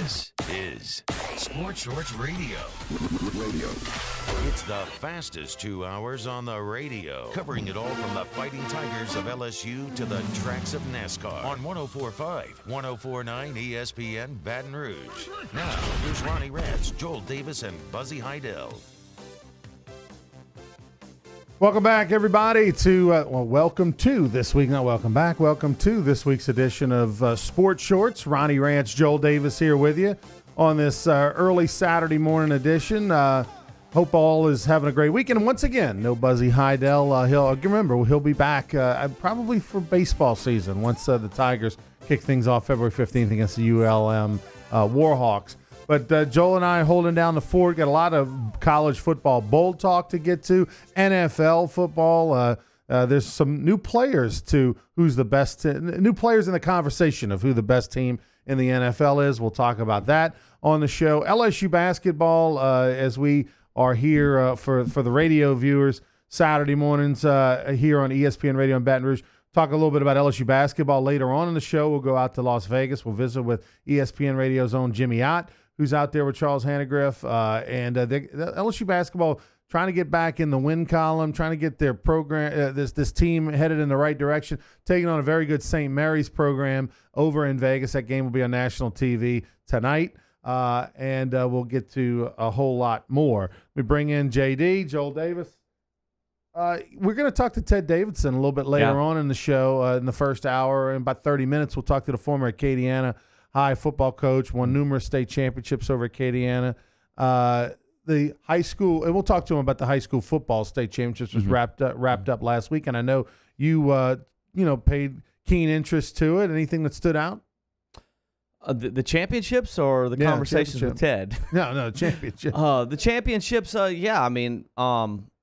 This is Sports Shorts Radio. It's the fastest 2 hours on the radio, covering it all from the Fighting Tigers of LSU to the tracks of NASCAR on 104.5, 104.9 ESPN Baton Rouge. Now, here's Ronnie Rats, Joel Davis, and Buzzy Heidel. Welcome back, everybody, to welcome to this week, not welcome back, welcome to this week's edition of Sports Shorts. Ronnie Rants, Joel Davis here with you on this early Saturday morning edition. Hope all is having a great weekend. And once again, no Buzzy Heidel. He'll be back probably for baseball season once the Tigers kick things off February 15th against the ULM Warhawks. But Joel and I holding down the fort. Got a lot of college football bowl talk to get to. NFL football. There's some new players to who's the best. New players in the conversation of who the best team in the NFL is. We'll talk about that on the show. LSU basketball, as we are here for the radio viewers Saturday mornings here on ESPN Radio in Baton Rouge. Talk a little bit about LSU basketball later on in the show. We'll go out to Las Vegas. We'll visit with ESPN Radio's own Jimmy Ott, who's out there with Charles Hannegriff. The LSU basketball trying to get back in the win column, trying to get their program, this team headed in the right direction, taking on a very good St. Mary's program over in Vegas. That game will be on national TV tonight, and we'll get to a whole lot more. We bring in JD, Joel Davis. We're going to talk to Ted Davidson a little bit later on in the show in the first hour. In about 30 minutes, we'll talk to the former Acadiana High football coach, won numerous state championships over Acadiana. The high school, and we'll talk to him about the high school football state championships was wrapped up last week, and I know you paid keen interest to it. Anything that stood out? The championships or the conversations with Ted? No, championship. The championships.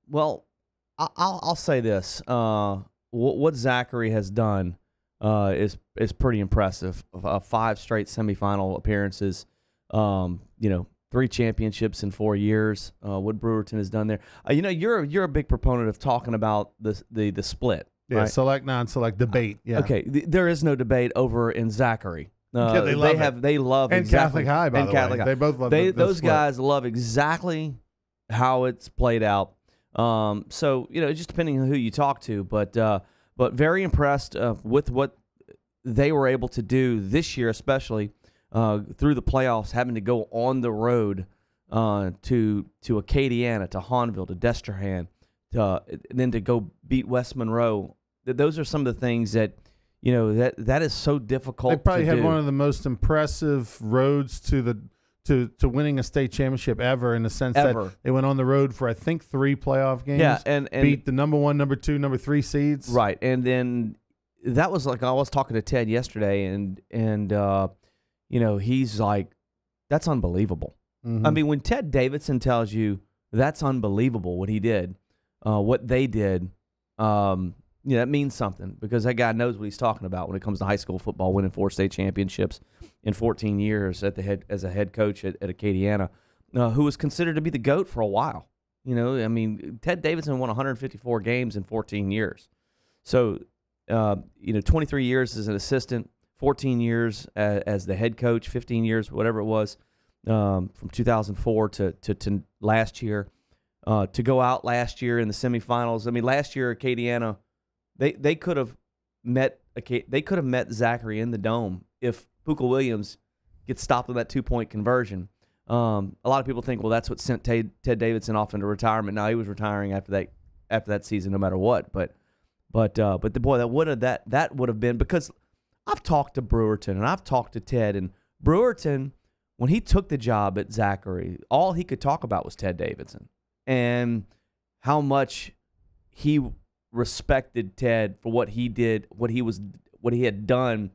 Well, I'll say this: what Zachary has done is pretty impressive. 5 straight semifinal appearances. 3 championships in 4 years. What Brewerton has done there. You're a big proponent of talking about the split. Yeah, right? Select non-select debate. Yeah. Okay, there is no debate over in Zachary. They love and exactly, Catholic High, by the way. They both love those guys love exactly how it's played out. Just depending on who you talk to, but very impressed with what they were able to do this year, especially through the playoffs, having to go on the road to Acadiana, to Hahnville, to Destrehan, and then to go beat West Monroe. Those are some of the things that that is so difficult. They probably to had do. one of the most impressive roads to winning a state championship ever, in the sense that they went on the road for I think 3 playoff games. Yeah, and beat the number 1, number 2, number 3 seeds. Right, and then that was like I was talking to Ted yesterday, and he's like, that's unbelievable. Mm-hmm. I mean, when Ted Davidson tells you that's unbelievable what he did, what they did, that means something, because that guy knows what he's talking about when it comes to high school football, winning 4 state championships in 14 years as a head coach at Acadiana, who was considered to be the GOAT for a while. Ted Davidson won 154 games in 14 years. So, 23 years as an assistant, 14 years as the head coach, 15 years, whatever it was, from 2004 to last year, to go out last year in the semifinals. I mean, last year Acadiana, they could have met Zachary in the Dome if Puka Williams gets stopped on that 2-point conversion. A lot of people think, well, that's what sent Ted Davidson off into retirement. Now he was retiring after that season, no matter what. But the boy, that would have been, because I've talked to Brewerton and I've talked to Ted, and Brewerton, when he took the job at Zachary, all he could talk about was Ted Davidson and how much he respected Ted for what he did, what he had done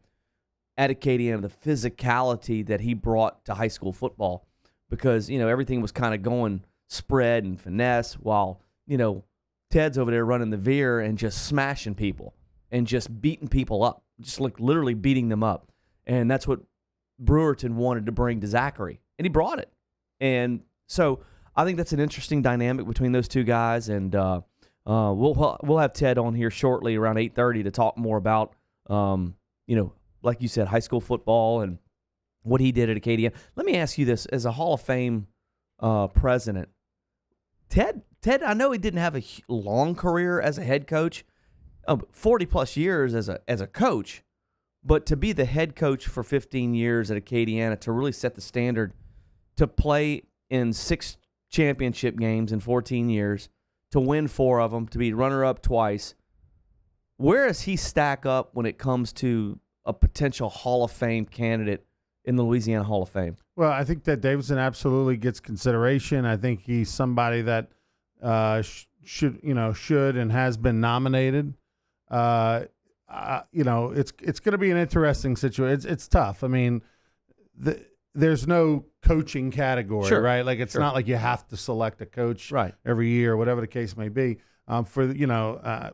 at Acadiana, the physicality that he brought to high school football, because everything was kind of going spread and finesse, while Ted's over there running the veer and just smashing people and just beating people up, just like literally beating them up. And that's what Brewerton wanted to bring to Zachary, and he brought it. And so I think that's an interesting dynamic between those two guys, and we'll have Ted on here shortly around 8:30 to talk more about like you said, high school football and what he did at Acadiana. Let me ask you this: as a Hall of Fame president, Ted, I know he didn't have a long career as a head coach, 40+ years as a coach, but to be the head coach for 15 years at Acadiana, to really set the standard, to play in 6 championship games in 14 years, to win 4 of them, to be runner-up twice. Where does he stack up when it comes to a potential Hall of Fame candidate in the Louisiana Hall of Fame? Well, I think that Davidson absolutely gets consideration. I think he's somebody that should and has been nominated. It's going to be an interesting situation. It's tough. I mean, there's no coaching category, right? Like it's not like you have to select a coach every year, or whatever the case may be. The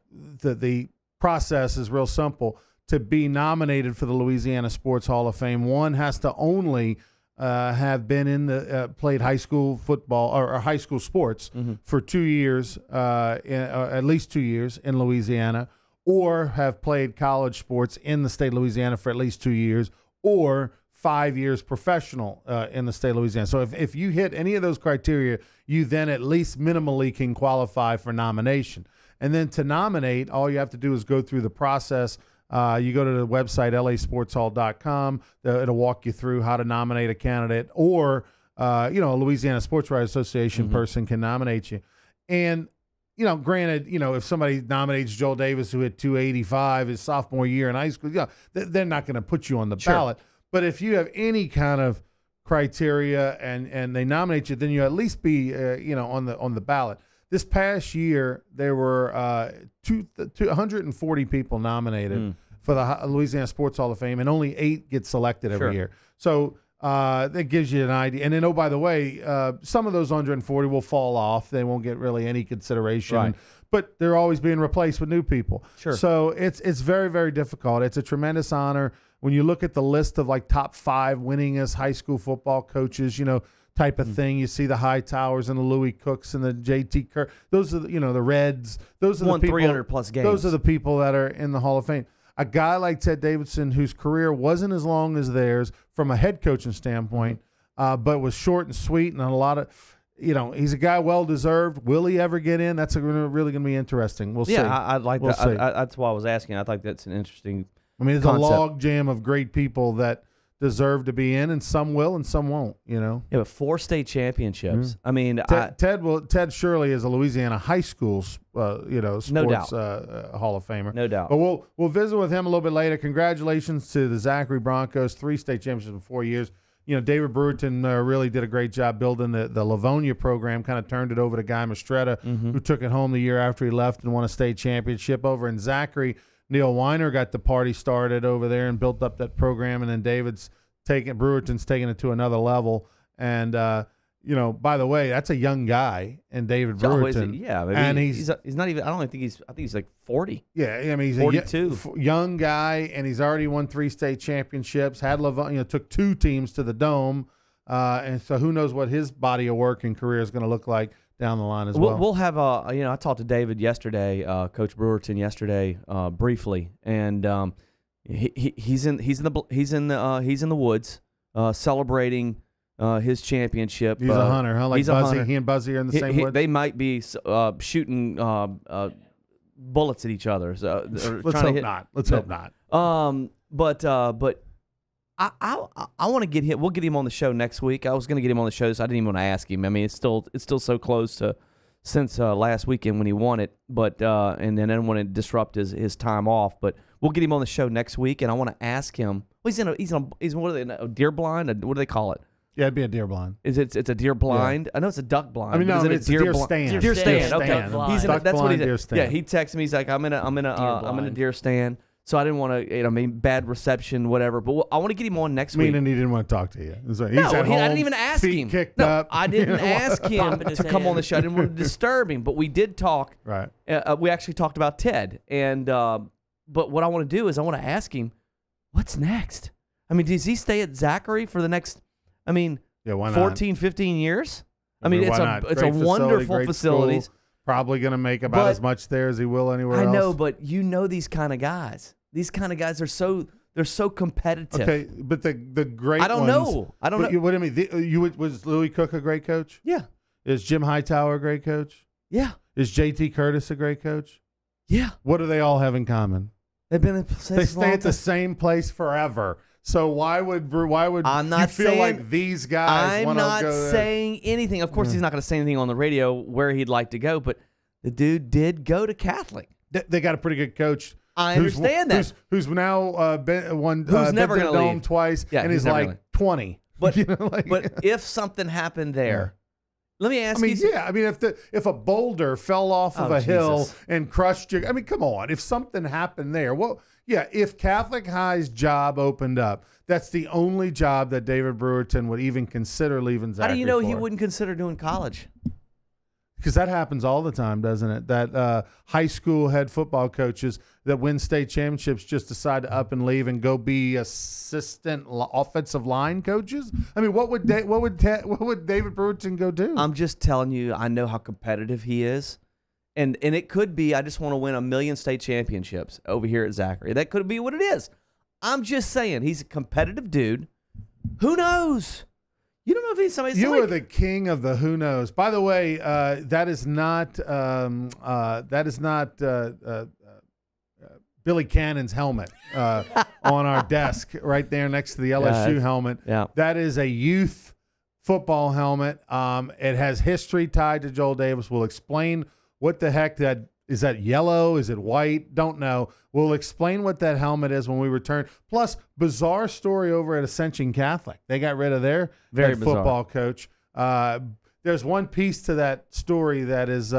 process is real simple. To be nominated for the Louisiana Sports Hall of Fame, one has to only have been in the played high school football or high school sports for 2 years, at least 2 years in Louisiana, or have played college sports in the state of Louisiana for at least 2 years, or 5 years professional in the state of Louisiana. So if you hit any of those criteria, you then at least minimally can qualify for nomination. And then to nominate, all you have to do is go through the process. You go to the website, lasportshall.com. It'll walk you through how to nominate a candidate, or a Louisiana Sports Writers Association person can nominate you. And granted, if somebody nominates Joel Davis, who hit 285 his sophomore year in high school, they're not going to put you on the ballot. But if you have any kind of criteria and they nominate you, then you at least be on the ballot. This past year, there were 240 people nominated for the Louisiana Sports Hall of Fame, and only 8 get selected every year. So that gives you an idea. And then, oh, by the way, some of those 140 will fall off. They won't get really any consideration. Right. But they're always being replaced with new people. So it's very, very difficult. It's a tremendous honor. When you look at the list of like top 5 winningest high school football coaches, type of thing, you see the Hightowers and the Louis Cooks and the J.T. Kerr. Those are the Reds. Those are the people. 300+ games. Those are the people that are in the Hall of Fame. A guy like Ted Davidson, whose career wasn't as long as theirs from a head coaching standpoint, but was short and sweet, and a lot of, he's a guy well deserved. Will he ever get in? That's really going to be interesting. We'll see. Yeah, I'd like that. That's why I was asking. I think that's an interesting. I mean, it's a log jam of great people that deserve to be in, and some will and some won't. Yeah, but 4 state championships. I mean, Ted Shirley is a Louisiana high school, sports no doubt. Hall of Famer, no doubt. But we'll visit with him a little bit later. Congratulations to the Zachary Broncos, 3 state championships in 4 years. David Brewerton really did a great job building the Livonia program. Kind of turned it over to Guy Mastretta, who took it home the year after he left and won a state championship over in Zachary. Neil Weiner got the party started over there and built up that program, and then Brewerton's taking it to another level. And by the way, that's a young guy, and David Brewerton. And he's not even. I think he's like 40. Yeah, I mean he's 42, a young guy, and he's already won 3 state championships. Had Livonia, took 2 teams to the Dome, and so who knows what his body of work and career is going to look like down the line as well. We'll have I talked to David yesterday, Coach Brewerton yesterday, briefly, and he's in the woods celebrating his championship. He's a hunter, huh? Like he's Buzzy. A hunter. He and Buzzy are in the same woods. They might be shooting bullets at each other. So, Let's hope not. Let's hope not. But I want to get him. We'll get him on the show next week. I was going to get him on the show, so I didn't even want to ask him. I mean, it's still so close to since last weekend when he won it. But and then I didn't want to disrupt his time off. But we'll get him on the show next week, and I want to ask him. Well, he's what are they? A deer blind? What do they call it? Yeah, it'd be a deer blind. It's a deer blind. Yeah. I know it's a duck blind. I mean, no, it's a deer stand. Deer stand. Okay, that's what he did. Deer stand. Yeah, he texted me. He's like, I'm in a deer stand. So I didn't want to, bad reception, whatever. But I want to get him on next week. Meaning he didn't want to talk to you. I didn't even ask him. Kicked up. I didn't ask him to come on the show. I didn't want to disturb him. But we did talk. Right. We actually talked about Ted. And but what I want to do is I want to ask him, what's next? I mean, does he stay at Zachary for the next, why not? 14, 15 years? It's a wonderful facility. Probably going to make about as much there as he will anywhere else. I know, but these kind of guys. These kind of guys are They're so competitive. Okay, but the great I don't ones, know. I don't but know. What do you mean? Was Louis Cook a great coach? Yeah. Is Jim Hightower a great coach? Yeah. Is JT Curtis a great coach? Yeah. What do they all have in common? They've been in They stay at the same place forever. So why would I'm not you feel saying, like these guys want to go I'm not saying anything. Of course, he's not going to say anything on the radio where he'd like to go, but the dude did go to Catholic. They got a pretty good coach. I understand that. Who's now been never been to gonna Dome leave. twice, Yeah, and he's he's never like gonna 20. But, You know, like- but if something happened there, let me ask I mean, you. yeah. I mean, if a boulder fell off of Oh, a hill Jesus. and crushed you, I mean, come on. If something happened there, well, yeah. If Catholic High's job opened up, that's the only job that David Brewerton would even consider leaving Zachary How do you know he for. wouldn't consider doing college? Because that happens all the time, doesn't it? That high school head football coaches that win state championships just decide to up and leave and go be assistant offensive line coaches. I mean, what would David Brewerton go do? I'm just telling you, I know how competitive he is. And it could be, I just want to win 1 million state championships over here at Zachary. That could be what it is. I'm just saying, he's a competitive dude. Who knows? You don't know if he's somebody. You are the king of the who knows. By the way, that is not Billy Cannon's helmet on our desk right there next to the LSU helmet. Yeah. That is a youth football helmet. It has history tied to Joel Davis. We'll explain what the heck that is. That yellow? Is it white? Don't know. We'll explain what that helmet is when we return. Plus, bizarre story over at Ascension Catholic. They got rid of their head football coach. There's one piece to that story that is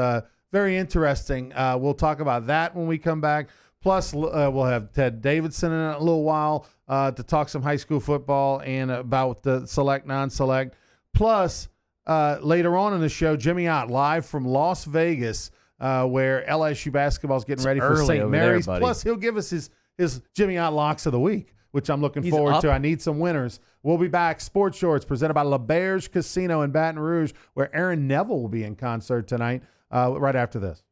very interesting. We'll talk about that when we come back. Plus, we'll have Ted Davidson in a little while to talk some high school football and about the select, non-select. Plus, later on in the show, Jimmy Ott live from Las Vegas, where LSU basketball is getting ready for St. Mary's. Plus, he'll give us his Jimmy Ott locks of the week, which I'm looking forward to. I need some winners. We'll be back. Sports Shorts presented by LaBerge Casino in Baton Rouge, where Aaron Neville will be in concert tonight, right after this.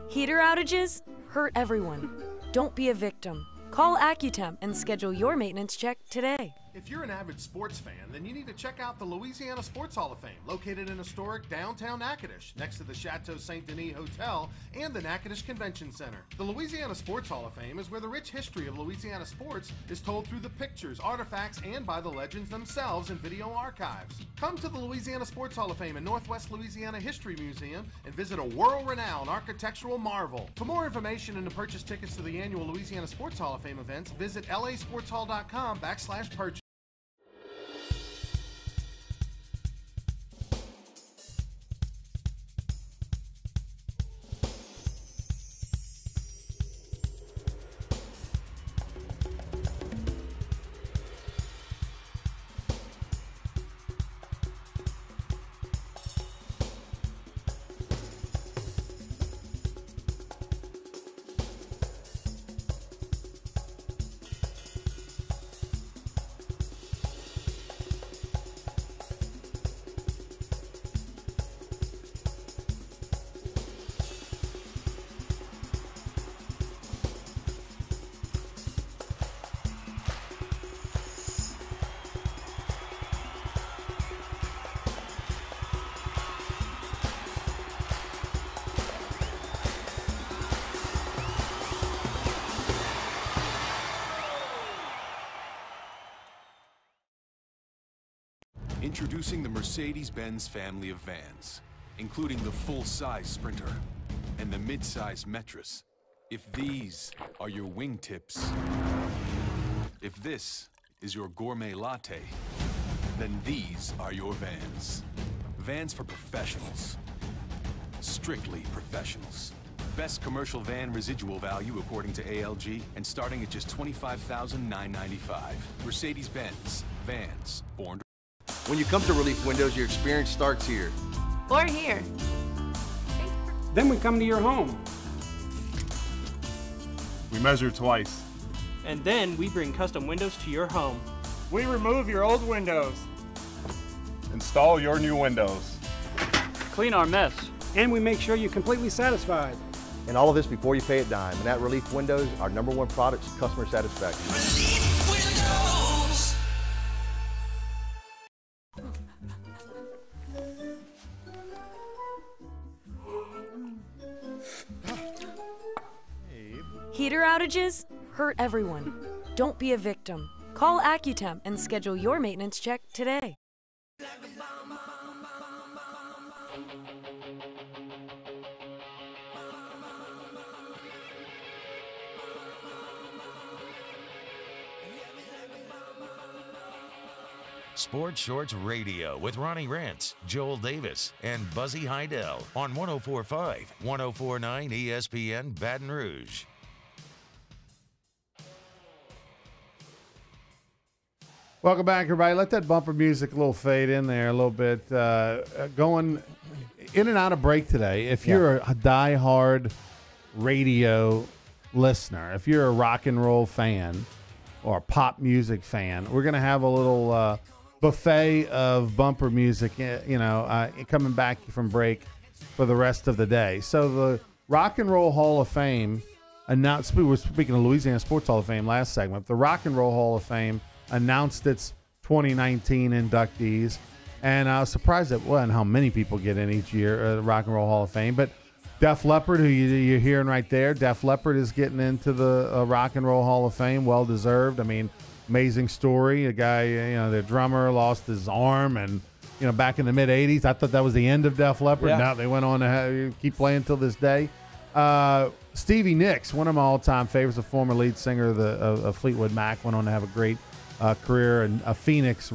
Heater outages hurt everyone. Don't be a victim. Call Accutemp and schedule your maintenance check today. If you're an avid sports fan, then you need to check out the Louisiana Sports Hall of Fame, located in historic downtown Natchitoches, next to the Chateau St. Denis Hotel and the Natchitoches Convention Center. The Louisiana Sports Hall of Fame is where the rich history of Louisiana sports is told through the pictures, artifacts, and by the legends themselves in video archives. Come to the Louisiana Sports Hall of Fame and Northwest Louisiana History Museum and visit a world-renowned architectural marvel. For more information and to purchase tickets to the annual Louisiana Sports Hall of Fame events, visit lasportshall.com/purchase. Introducing the Mercedes-Benz family of vans, including the full-size Sprinter and the mid-size Metris. If these are your wingtips, if this is your gourmet latte, then these are your vans. Vans for professionals. Strictly professionals. Best commercial van residual value according to ALG, and starting at just $25,995. Mercedes-Benz. Vans. Born to... When you come to Relief Windows, your experience starts here. Or here. Then we come to your home. We measure twice. And then we bring custom windows to your home. We remove your old windows. Install your new windows. clean our mess. And we make sure you're completely satisfied. And all of this before you pay a dime. And at Relief Windows, our #1 product is customer satisfaction. Relief Windows. Heater outages hurt everyone. Don't be a victim. Call AccuTemp and schedule your maintenance check today. Sports Shorts Radio with Ronnie Rance, Joel Davis, and Buzzy Heidel on 104.5, 104.9 ESPN Baton Rouge. Welcome back, everybody. Let that bumper music a little fade in there a little bit. Going in and out of break today. If you're a diehard radio listener, if you're a rock and roll fan or a pop music fan, we're going to have a little buffet of bumper music, coming back from break for the rest of the day. So the Rock and Roll Hall of Fame announced, we were speaking of Louisiana Sports Hall of Fame last segment, the Rock and Roll Hall of Fame announced its 2019 inductees, and I was surprised at how many people get in each year, the Rock and Roll Hall of Fame. But Def Leppard, who you're hearing right there, Def Leppard is getting into the Rock and Roll Hall of Fame, well deserved. I mean, amazing story. A guy, the drummer lost his arm, and back in the mid '80s, I thought that was the end of Def Leppard. Yeah. Now they went on to keep playing till this day. Stevie Nicks, one of my all-time favorites, a former lead singer of Fleetwood Mac, went on to have a great career, and a Phoenix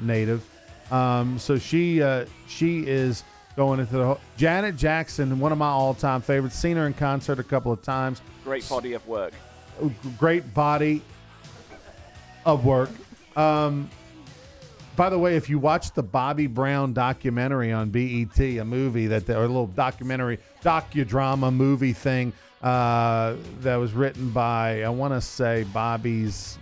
native. So she is going into the Janet Jackson, one of my all-time favorites. Seen her in concert a couple of times. Great body of work. Great body of work. By the way, if you watch the Bobby Brown documentary on BET, a movie or a little docudrama movie thing that was written by, I want to say, Bobby's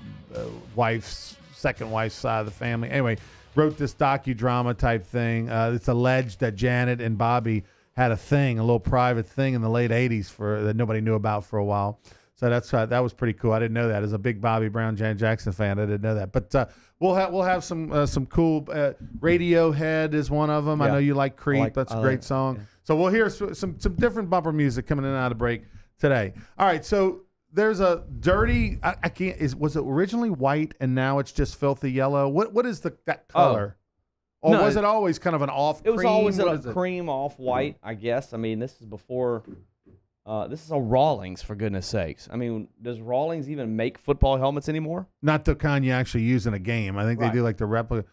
second wife's side of the family. Anyway, wrote this docudrama type thing. It's alleged that Janet and Bobby had a little private thing in the late 80s that nobody knew about for a while. So that was pretty cool. I didn't know that. As a big Bobby Brown, Janet Jackson fan, I didn't know that. But we'll have some cool. Radiohead is one of them. Yeah. I know you like Creep. That's a great song. Yeah. So we'll hear some different bumper music coming in and out of break today. All right. So there's a dirty. I can't. Was it originally white and now it's just filthy yellow? What is that color? Or was it always kind of an off? It was always a cream off white, I guess. I mean, this is before. This is a Rawlings, for goodness sakes. I mean, does Rawlings even make football helmets anymore? Not the kind you actually use in a game. I think they do like the replica.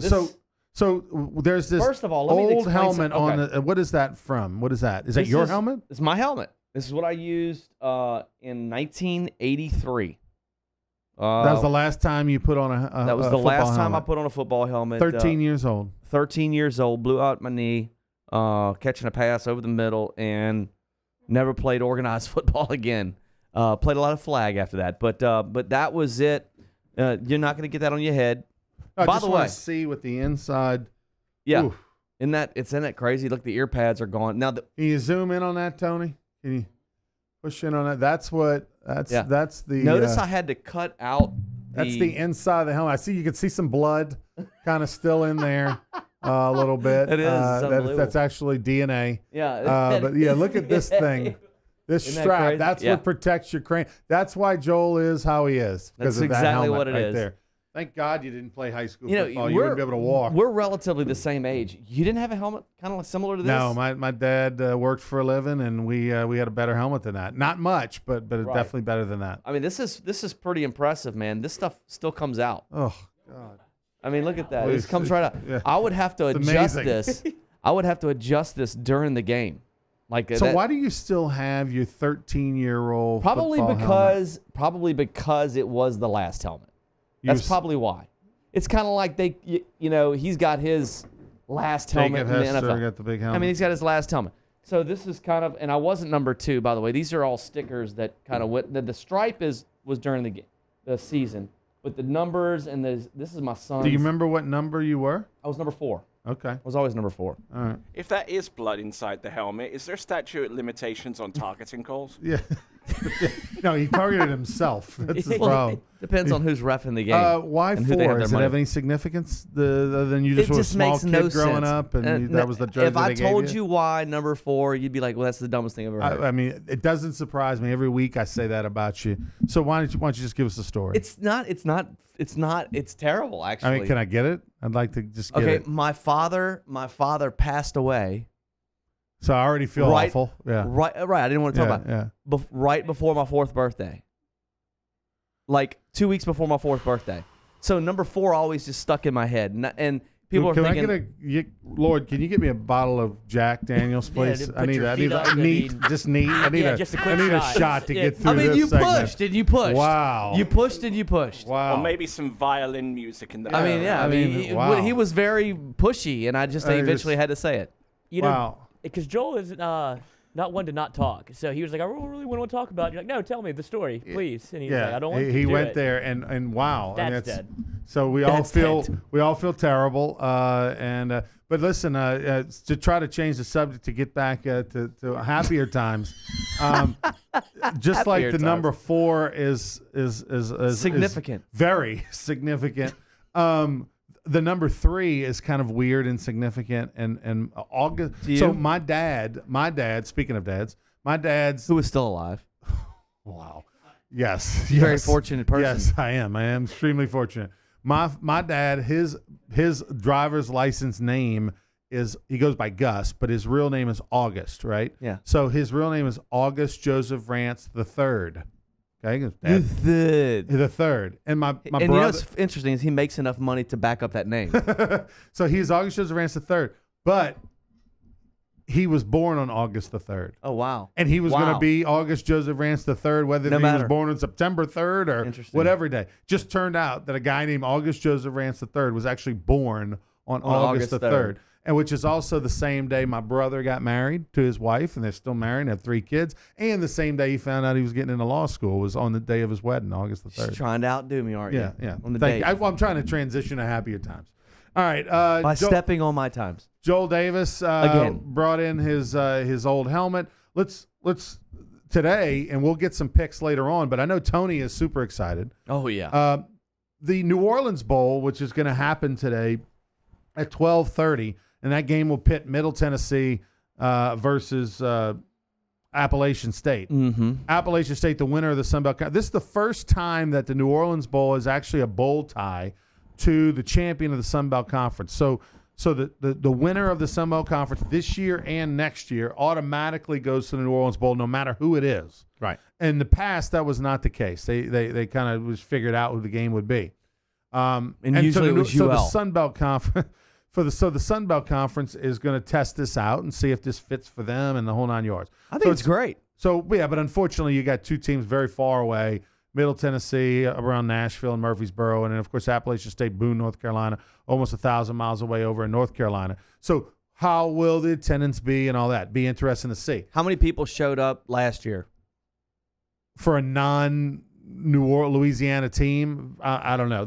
So there's this first of all, old helmet on the. What is that from? What is that? Is that your helmet? It's my helmet. This is what I used in 1983. That was the last time you put on a That was the last time helmet. I put on a football helmet. 13 years old. 13 years old, blew out my knee, catching a pass over the middle, and never played organized football again. Played a lot of flag after that, but that was it. You're not going to get that on your head. By the way, see what the inside. Yeah, oof. Isn't that crazy? Look, the ear pads are gone now. Can you zoom in on that, Tony? Can you push in on that? That's the. Notice I had to cut out. That's the inside of the helmet. I see you can see some blood, kind of still in there. A little bit. It is. That's actually DNA. Yeah. But yeah, look at this thing. This Isn't strap. that crazy? That's what protects your crane. That's why Joel is how he is. That's of exactly that helmet what it right is. There. Thank God you didn't play high school football. You wouldn't be able to walk. We're relatively the same age. You didn't have a helmet kind of similar to this? No, my dad worked for a living, and we had a better helmet than that. Not much, but definitely better than that. I mean, this is pretty impressive, man. This stuff still comes out. Oh God. I mean, look at that. This comes right out. Yeah. I would have to adjust this. I would have to adjust this during the game. So why do you still have your 13-year-old probably because it was the last helmet. That's probably why. It's kind of like he's got his last helmet in the NFL. Got the big helmet. I mean, he's got his last helmet. So this is kind of, and I wasn't number 2, by the way. These are all stickers that kind of went. The stripe was during the season, but the numbers and this is my son's. Do you remember what number you were? I was number 4. Okay. Was always number 4. All right. If that is blood inside the helmet, is there statute limitations on targeting calls? Yeah. No, he targeted himself. That's the problem. Depends on who's reffing the game. Why and who they 4? have their Does it money. have any significance? Other than you just It were a just small makes kid no growing sense. up, and that was the jersey If I they gave told you why number 4, you'd be like, "Well, that's the dumbest thing I've ever heard." I mean, it doesn't surprise me. Every week I say that about you. So why don't you just give us the story? It's not. It's terrible. Actually, I mean, can I get it? I'd like to just get it. My father passed away. So I already feel awful. Yeah. Right. I didn't want to talk about it. Yeah. Right before my 4th birthday. Like 2 weeks before my 4th birthday. So number 4 always just stuck in my head, and people are thinking, Lord, can you get me a bottle of Jack Daniels, please? I need a shot to get through I mean, this you segment. pushed and you pushed. Wow. You pushed and you pushed. Wow. Or maybe some violin music in the I mean, yeah. I mean, wow. he was very pushy, and I eventually had to say it. You know, wow. Because Joel is not one to not talk. So he was like, I really want to talk about it. You're like, no, tell me the story, please. And he was like, I don't want to he do went it. there and wow. That's I mean, dead. So we all feel terrible. But listen, to try to change the subject to get back to happier times, just Happier like the times. number 4 is Significant. is very significant. The number 3 is kind of weird and significant. And August. So my dad. Speaking of dads, my dad's who is still alive. Wow. Yes. You're a very fortunate person. Yes, I am. I am extremely fortunate. My dad, his driver's license name he goes by Gus, but his real name is August, right? Yeah. So his real name is August Joseph Rance III. Okay. The third. And my brother. You know what's interesting is he makes enough money to back up that name. So he's August Joseph Rance III, but he was born on August the 3rd. Oh, wow. And he was going to be August Joseph Rance III, whether he was born on September 3rd or whatever day. Just turned out that a guy named August Joseph Rance III was actually born on August the 3rd. And which is also the same day my brother got married to his wife, and they're still married and have 3 kids. And the same day he found out he was getting into law school was on the day of his wedding, August the 3rd. You're trying to outdo me, aren't you? Yeah. On the date. I'm trying to transition to happier times. All right. By stepping on my times. Joel Davis Again. brought in his old helmet. Let's today, and we'll get some picks later on, but I know Tony is super excited. Oh, yeah. The New Orleans Bowl, which is going to happen today at 12:30, and that game will pit Middle Tennessee versus Appalachian State. Mm-hmm. Appalachian State, the winner of the Sun Belt. This is the first time that the New Orleans Bowl is actually a bowl tie to the champion of the Sun Belt Conference. So the winner of the Sun Belt Conference this year and next year automatically goes to the New Orleans Bowl, no matter who it is. Right. In the past, that was not the case. They kind of was figured out who the game would be. And usually it was UL. So the Sun Belt Conference. The Sun Belt Conference is going to test this out and see if this fits for them and the whole 9 yards. I think it's great. So, yeah, but unfortunately you got 2 teams very far away, Middle Tennessee, around Nashville and Murfreesboro, and then, of course, Appalachian State, Boone, North Carolina, almost 1,000 miles away over in North Carolina. So how will the attendance be and all that? Be interesting to see. How many people showed up last year? For a non-New Orleans, Louisiana team, I don't know.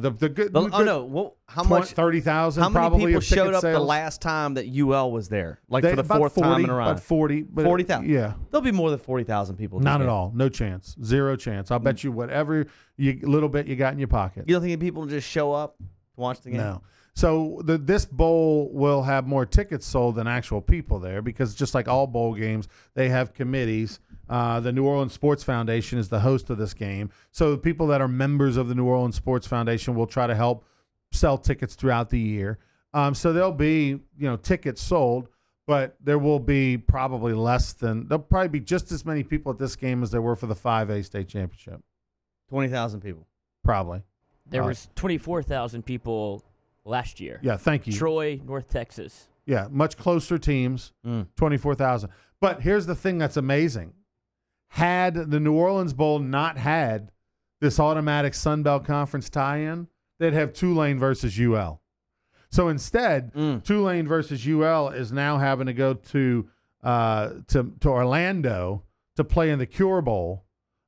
How much? 30,000 How many probably people of ticket showed up the sales. last time that UL was there? Like They- for the about 4th 40, time in a row? about 40. but 40,000. Yeah. There'll be more than 40,000 people. Not at all. No chance. Zero chance. I'll bet you whatever little bit you got in your pocket. You don't think people will just show up to watch the game? No. So this bowl will have more tickets sold than actual people there because just like all bowl games, they have committees. The New Orleans Sports Foundation is the host of this game. So the people that are members of the New Orleans Sports Foundation will try to help sell tickets throughout the year. So there'll be, tickets sold, but there will be probably there'll probably be just as many people at this game as there were for the 5A state championship. 20,000 people. Probably. There was 24,000 people last year. Yeah, thank you. Troy, North Texas. Yeah, much closer teams, 24,000. But here's the thing that's amazing. Had the New Orleans Bowl not had this automatic Sun Belt Conference tie-in, they'd have Tulane versus UL. So instead, Tulane versus UL is now having to go to Orlando to play in the Cure Bowl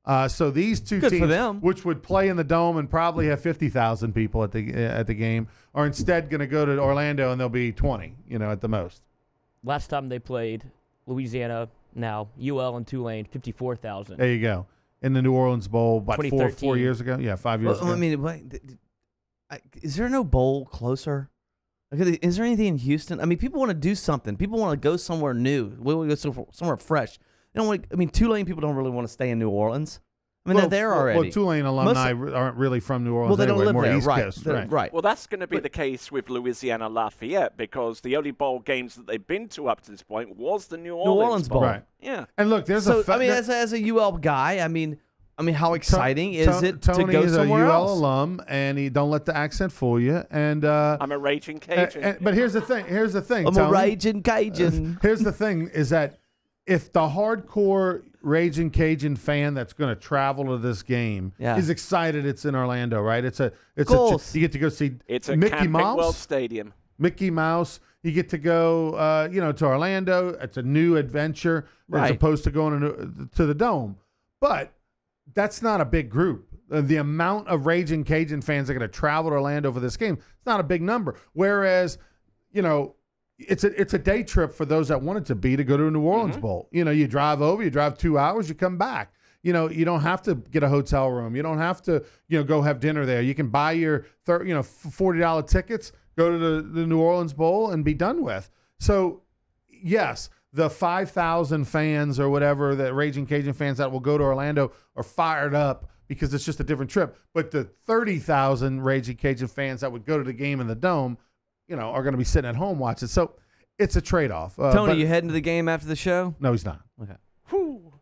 So these two Good for teams, them. which would play in the Dome and probably have 50,000 people at the game, are instead going to go to Orlando and there'll be 20, at the most. Last time they played, Louisiana, now UL and Tulane, 54,000. There you go. In the New Orleans Bowl, about 4 years ago? Yeah, 5 years ago. I mean, is there no bowl closer? Is there anything in Houston? I mean, people want to do something. People want to go somewhere new. We want to go somewhere fresh. They don't want. I mean, Tulane people don't really want to stay in New Orleans. I mean, they're there already. Well, Tulane alumni aren't really from New Orleans. Well, they don't live more there. East Right. Coast. Right. Well, that's going to be the case with Louisiana Lafayette because the only bowl games that they've been to up to this point was the New Orleans Bowl. Right. Yeah. And look, there's as a UL guy, I mean, how exciting is it Tony to go is somewhere a UL else? alum, and he don't let the accent fool you. And I'm a raging Cajun. but here's the thing. I'm Tony. a raging Cajun. Here's the thing: is that if the hardcore raging Cajun fan that's going to travel to this game is excited, it's in Orlando, right? You get to go see it's a Mickey Camping Mouse World Stadium. Mickey Mouse. You get to go, to Orlando. It's a new adventure as opposed to going to the Dome. But that's not a big group. The amount of raging Cajun fans that are going to travel to Orlando for this game, it's not a big number. Whereas, it's a day trip for those that wanted to go to a New Orleans Bowl. You drive over, you drive 2 hours, you come back. You don't have to get a hotel room. You don't have to, go have dinner there. You can buy your $40 tickets, go to the New Orleans Bowl, and be done with. So, yes, the 5,000 fans or whatever, the raging Cajun fans that will go to Orlando are fired up because it's just a different trip. But the 30,000 raging Cajun fans that would go to the game in the Dome, are going to be sitting at home watching. So it's a trade-off. Tony, you heading to the game after the show? No, he's not. Okay. Whew.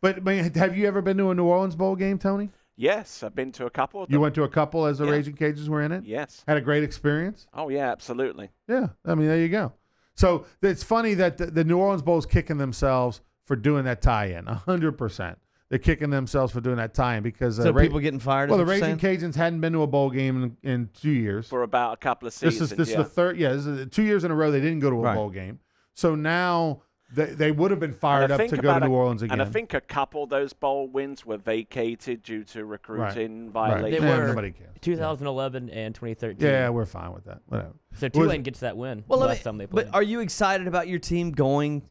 But have you ever been to a New Orleans Bowl game, Tony? Yes, I've been to a couple of them. You went to a couple as the Raging Cajuns were in it? Yes. Had a great experience? Oh, yeah, absolutely. Yeah, I mean, there you go. So it's funny that the New Orleans Bowl is kicking themselves for doing that tie-in, 100%. They're kicking themselves for doing that tie-in because people getting fired. Well, the Raging Cajuns hadn't been to a bowl game in 2 years. For about a couple of seasons. This is the third. Yeah, this is 2 years in a row they didn't go to a bowl game. So now they would have been fired up to go to New Orleans again. And I think a couple of those bowl wins were vacated due to recruiting violations. They were nobody cares. 2011 and 2013. Yeah, we're fine with that. Whatever. So Tulane gets that win last time they played. But are you excited about your team going?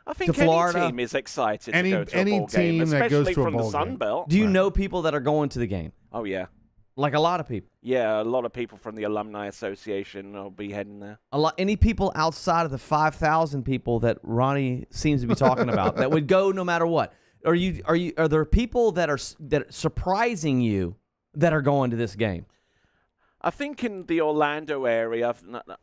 I think to Florida? any team is excited to go to a any bowl game, team that goes especially to a from the bowl Sun game. Belt. Do you know people that are going to the game? Oh, yeah. Like a lot of people. Yeah, a lot of people from the Alumni Association will be heading there. Any people outside of the 5,000 people that Ronnie seems to be talking about that would go no matter what? Are there people that are surprising you that are going to this game? I think in the Orlando area,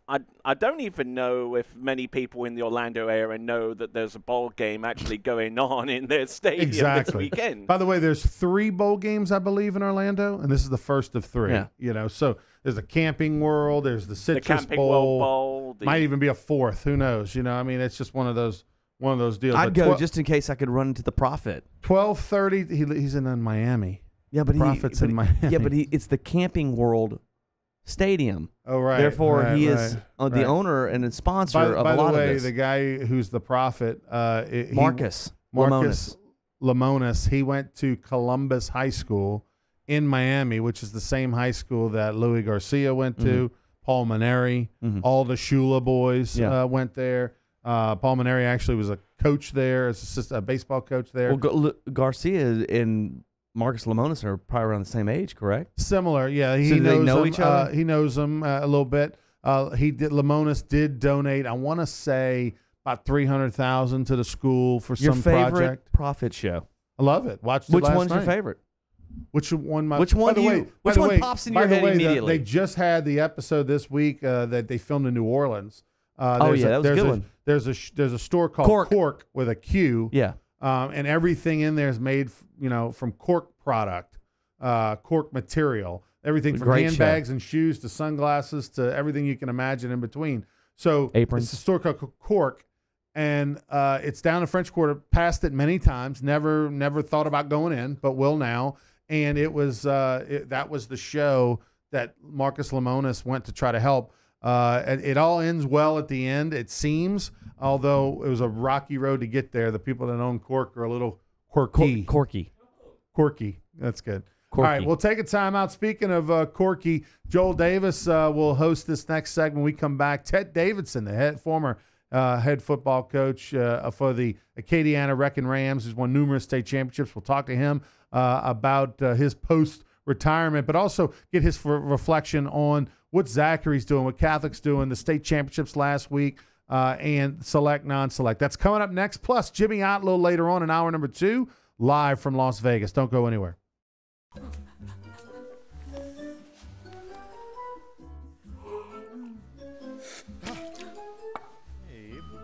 I don't even know if many people in the Orlando area know that there's a bowl game actually going on in their stadium this weekend. By the way, there's 3 bowl games, I believe, in Orlando, and this is the first of 3. Yeah. So there's the Camping World, there's the Citrus Camping Bowl. World Bowl. Might even be a 4th. Who knows? I mean, it's just one of those deals. I'd go just in case I could run into the Prophet. 12:30. He's in Miami. Yeah, but Prophet's in Miami. Yeah, but it's the Camping World Stadium. Oh, right. Therefore, he is the owner and a sponsor of a lot of this. By the way, this. the guy who's the Prophet, Marcus Lemonis, he went to Columbus High School in Miami, which is the same high school that Louis Garcia went to, Paul Maneri, all the Shula boys went there. Paul Maneri actually was a coach there, a baseball coach there. Well, Garcia and Marcus Lemonis are probably around the same age, correct? Similar, yeah. So they know each other? He knows them a little bit. Lemonis did donate, I want to say, about $300,000 to the school for Your some favorite project. Prophet show? I love it. Watched it Which last one's night. your favorite? Which one? Which one pops in your head immediately? They just had the episode this week that they filmed in New Orleans. That was a good one. There's a store called Cork with a Q. Yeah. And everything in there is made, from cork product, cork material. Everything from handbags and shoes to sunglasses to everything you can imagine in between. So aprons. It's a store called Cork, and it's down in French Quarter. Passed it many times. Never thought about going in, but will now. And it was that was the show that Marcus Lemonis went to try to help. And it all ends well at the end, it seems, although it was a rocky road to get there. The people that own Cork are a little Corky. Corky. That's good. Corky. All right, we'll take a timeout. Speaking of Corky, Joel Davis will host this next segment. When we come back, Ted Davidson, the former head football coach for the Acadiana Wrecking Rams, who's won numerous state championships. We'll talk to him about his post-retirement, but also get his reflection on what Zachary's doing, what Catholic's doing, the state championships last week, and select, non-select. That's coming up next. Plus, Jimmy Ott a little later on in hour number 2, live from Las Vegas. Don't go anywhere.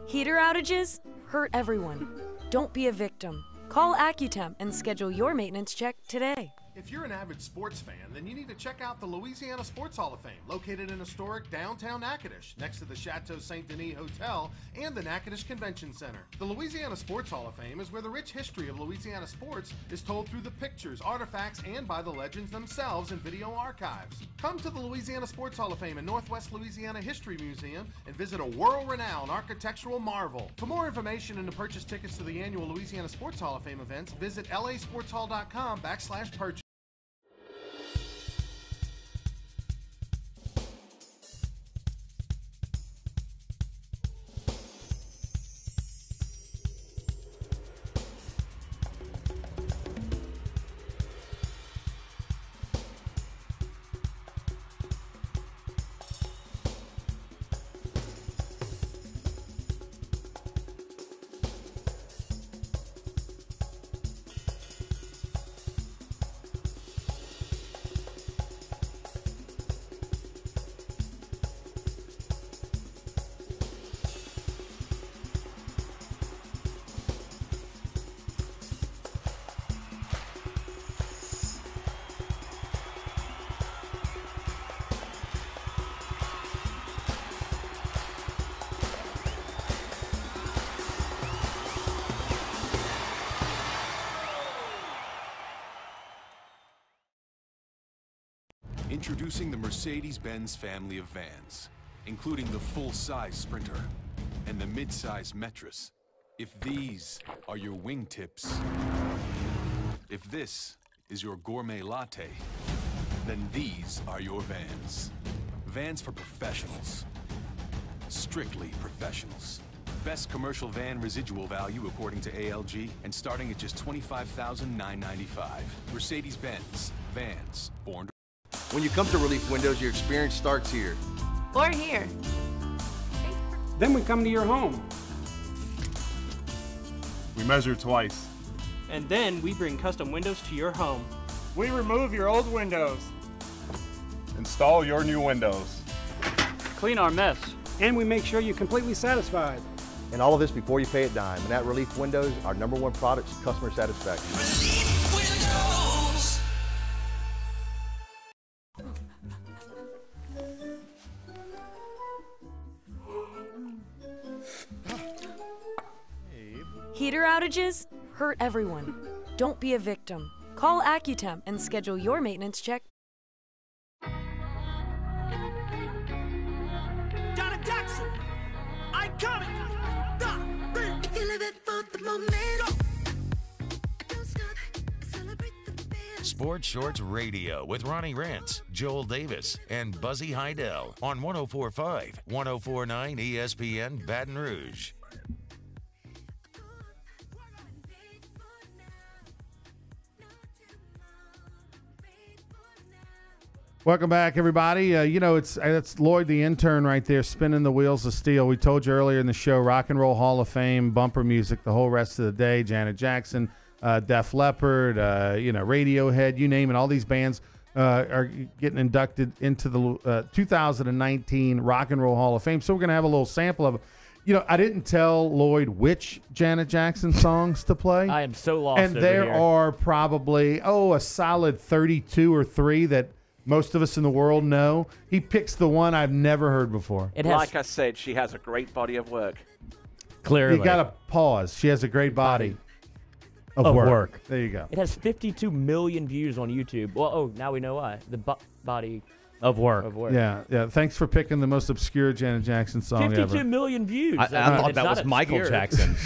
Heater outages hurt everyone. Don't be a victim. Call Accutemp and schedule your maintenance check today. If you're an avid sports fan, then you need to check out the Louisiana Sports Hall of Fame, located in historic downtown Natchitoches, next to the Chateau Saint Denis Hotel and the Natchitoches Convention Center. The Louisiana Sports Hall of Fame is where the rich history of Louisiana sports is told through the pictures, artifacts, and by the legends themselves in video archives. Come to the Louisiana Sports Hall of Fame and Northwest Louisiana History Museum and visit a world-renowned architectural marvel. For more information and to purchase tickets to the annual Louisiana Sports Hall of Fame events, visit lasportshall.com/purchase. Introducing the Mercedes-Benz family of vans, including the full-size Sprinter and the mid-size Metris. If these are your wingtips, if this is your gourmet latte, then these are your vans. Vans for professionals. Strictly professionals. Best commercial van residual value according to ALG, and starting at just $25,995. Mercedes-Benz. Vans. Born to... When you come to Relief Windows, your experience starts here. Or here. Then we come to your home. We measure twice. And then we bring custom windows to your home. We remove your old windows. Install your new windows. Clean our mess. And we make sure you're completely satisfied. And all of this before you pay a dime. And at Relief Windows, our #1 product is customer satisfaction. Relief Windows. Heater outages hurt everyone. Don't be a victim. Call Accutemp and schedule your maintenance check. Johnny Jackson, iconic. If you live it for the moment, don't stop. Celebrate the feel. Sports Shorts Radio with Ronnie Rance, Joel Davis, and Buzzy Heidel on 104.5, 104.9 ESPN Baton Rouge. Welcome back, everybody. You know, it's Lloyd, the intern, right there, spinning the wheels of steel. We told you earlier in the show, Rock and Roll Hall of Fame, bumper music the whole rest of the day. Janet Jackson, Def Leppard, Radiohead, you name it. All these bands are getting inducted into the 2019 Rock and Roll Hall of Fame. So we're going to have a little sample of it. You know, I didn't tell Lloyd which Janet Jackson songs to play. I am so lost. And there are probably, a solid 32 or 3 that most of us in the world know. He picks the one I've never heard before. Like I said, she has a great body of work. Clearly. You got to pause. She has a great body of work. There you go. It has 52 million views on YouTube. Well, now we know why. The body of work. Yeah. Thanks for picking the most obscure Janet Jackson song 52 ever. million views. I thought that was Michael obscure. Jackson.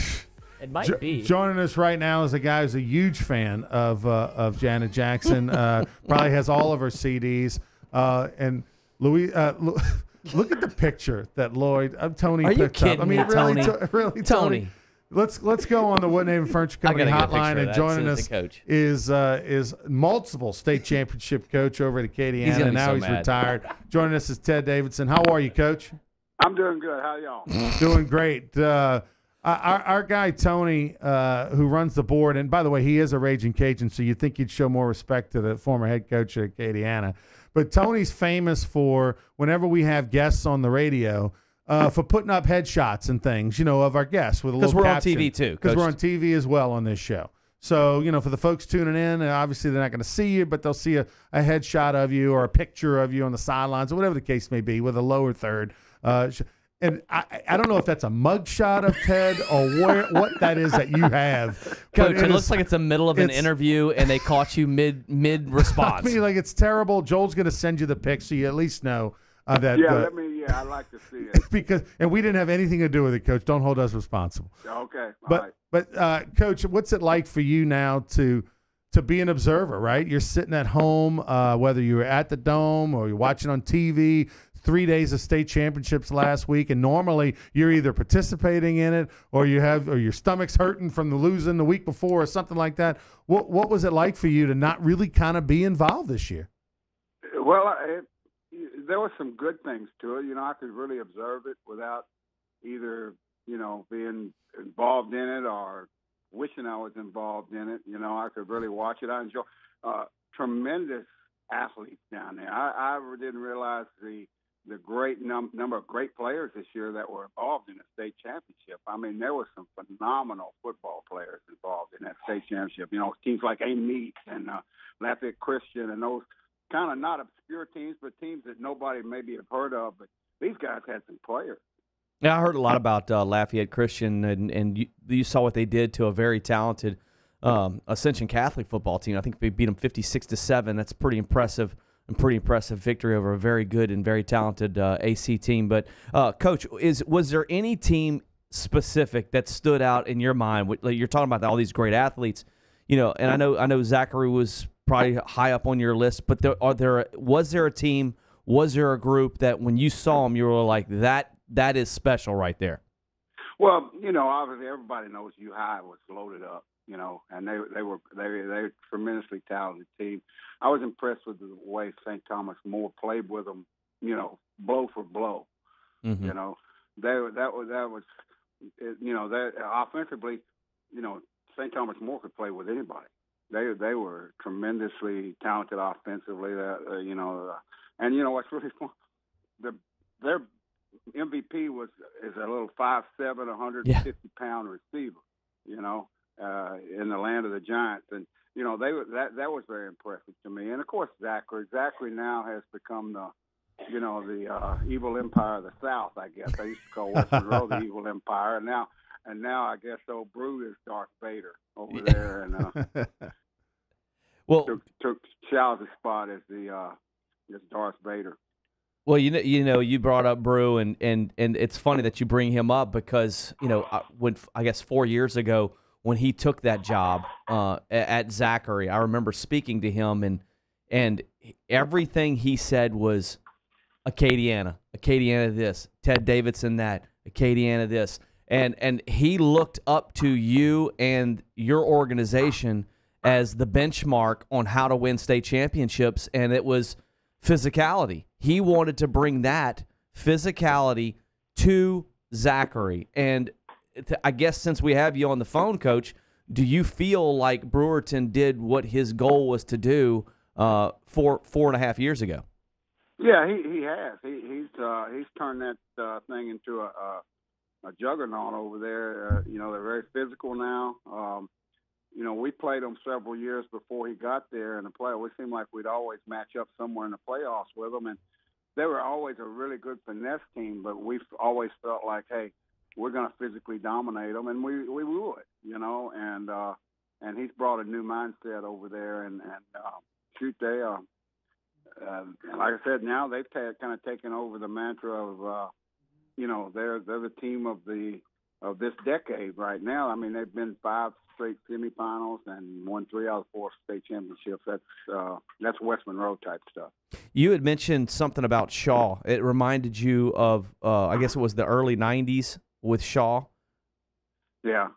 It might be. Joining us right now is a guy who's a huge fan of Janet Jackson. Probably has all of her CDs. And Louis, look at the picture that Tony Are you picked kidding up. I mean, me, really, Tony. Let's go on the Woodhaven Furniture Company hotline, and joining us is multiple state championship coach over at Acadiana, and now he's retired. Joining us is Ted Davidson. How are you, Coach? I'm doing good. How y'all? Doing great. Our guy Tony, who runs the board, and by the way, he is a Raging Cajun, so you'd think you'd show more respect to the former head coach at Acadiana. But Tony's famous for, whenever we have guests on the radio, for putting up headshots and things, of our guests with a little caption. Because we're on TV too. Because we're on TV as well on this show. So, for the folks tuning in, obviously they're not going to see you, but they'll see a headshot of you or a picture of you on the sidelines or whatever the case may be with a lower third. And I don't know if that's a mug shot of Ted or what that is that you have. Coach, it looks like it's the middle of an interview and they caught you mid response. I mean, like, it's terrible. Joel's going to send you the pic so you at least know that. Yeah, I'd like to see it. And we didn't have anything to do with it, Coach. Don't hold us responsible. Okay. But Coach, what's it like for you now to be an observer, right? You're sitting at home, whether you were at the Dome or you're watching on TV, 3 days of state championships last week, and normally you're either participating in it or your stomach's hurting from the losing the week before or something like that. What was it like for you to not really kind of be involved this year? Well, there were some good things to it. I could really observe it without either, being involved in it or wishing I was involved in it. I could really watch it. I enjoy tremendous athletes down there. I didn't realize the great number of great players this year that were involved in the state championship. I mean, there were some phenomenal football players involved in that state championship. Teams like Amite and Lafayette Christian and those kind of not obscure teams, but teams that nobody maybe have heard of. But these guys had some players. Yeah, I heard a lot about Lafayette Christian, and you saw what they did to a very talented Ascension Catholic football team. I think they beat them 56-7. That's pretty impressive. Pretty impressive victory over a very good and very talented AC team. But, Coach, was there any team specific that stood out in your mind? You're talking about all these great athletes, and I know Zachary was probably high up on your list, but was there a team, was there a group that when you saw them, you were like, that is special right there? Well, obviously everybody knows U High was loaded up. And they were a tremendously talented team. I was impressed with the way St. Thomas More played with them, blow for blow. Mm-hmm. That was that offensively, St. Thomas More could play with anybody. They were tremendously talented offensively. And what's really fun, their MVP is a little 5'7", 150-pound receiver. In the land of the Giants, and that was very impressive to me. And of course, Zachary now has become the evil empire of the South. I guess I used to call Western Row the evil empire, and now I guess old Brew is Darth Vader over there, and took Child's spot as Darth Vader. Well, you brought up Brew, and it's funny that you bring him up because when I guess 4 years ago, when he took that job at Zachary, I remember speaking to him, and everything he said was Acadiana this, Ted Davidson that, Acadiana this, and he looked up to you and your organization as the benchmark on how to win state championships, and it was physicality. He wanted to bring that physicality to Zachary, and I guess since we have you on the phone, Coach, do you feel like Brewerton did what his goal was to do 4.5 years ago? Yeah, he has. He's turned that thing into a juggernaut over there. They're very physical now. We played them several years before he got there in the play. We seemed like we'd always match up somewhere in the playoffs with them, and they were always a really good finesse team. But we've always felt like, hey, we're going to physically dominate them, and we would, and he's brought a new mindset over there, and they, like I said, now they've kind of taken over the mantra of, they're the team of the of this decade right now. I mean, they've been 5 straight semifinals and won 3 out of 4 state championships. That's West Monroe type stuff. You had mentioned something about Shaw. It reminded you of, I guess it was the early 90s with Shaw. Yeah.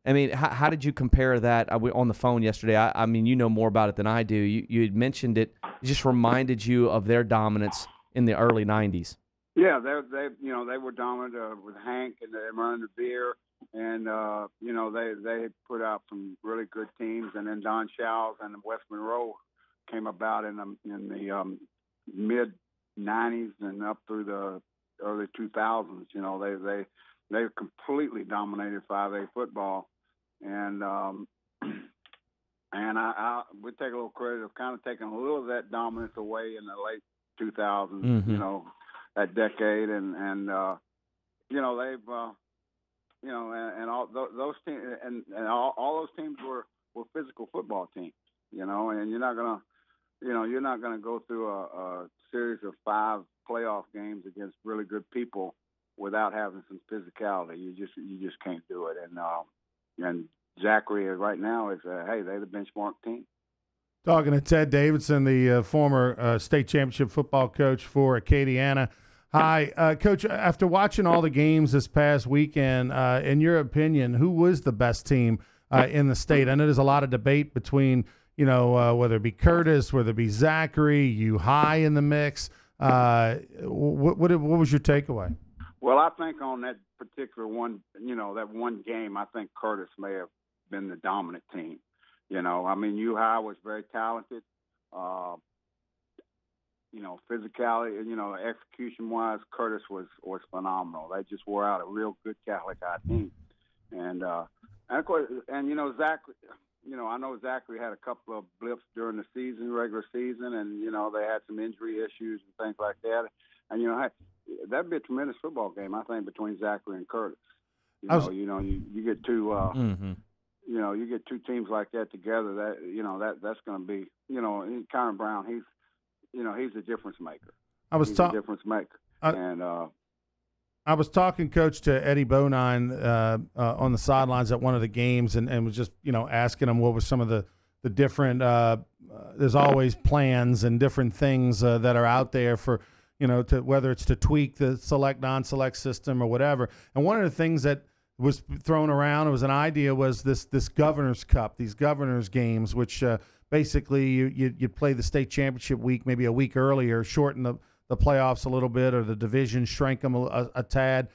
I mean, how did you compare that on the phone yesterday? I mean, you know more about it than I do. You had mentioned it. It just reminded you of their dominance in the early 90s. Yeah, they were dominant with Hank and Ron DeVere, and they put out some really good teams. And then Don Showles and West Monroe came about in the mid 90s and up through the early 2000s. You know, they completely dominated 5A football, and I would take a little credit of kind of taking a little of that dominance away in the late 2000s. Mm-hmm. You know, that decade, and they've and all those teams and all those teams were physical football teams. You know, and you're not gonna go through a series of 5 playoff games against really good people without having some physicality. You just can't do it. And Zachary right now is they're the benchmark team. Talking to Ted Davidson, the former state championship football coach for Acadiana. Hi, Coach. After watching all the games this past weekend, in your opinion, who was the best team in the state? I know there's a lot of debate between, whether it be Curtis, whether it be Zachary, you high in the mix. What was your takeaway? Well, I think on that particular one, that one game, I think Curtis may have been the dominant team. I mean, U-High was very talented. Physicality, execution-wise, Curtis was phenomenal. They just wore out a real good Catholic High team. And of course, Zachary, I know Zachary had a couple of blips during the regular season, and, they had some injury issues and things like that. And, that'd be a tremendous football game, I think, between Zachary and Curtis. You get two, you get two teams like that together. That's going to be, Connor Brown. He's a difference maker. He's a difference maker. I was talking, Coach, to Eddie Bonine on the sidelines at one of the games, and was just asking him what were some of the different. There's always plans and different things that are out there for. To whether it's to tweak the select non-select system or whatever. And one of the things that was thrown around, it was an idea, was this Governor's Cup, these Governor's games, which basically you'd play the state championship week maybe a week earlier, shorten the playoffs a little bit, or the division shrank them a tad,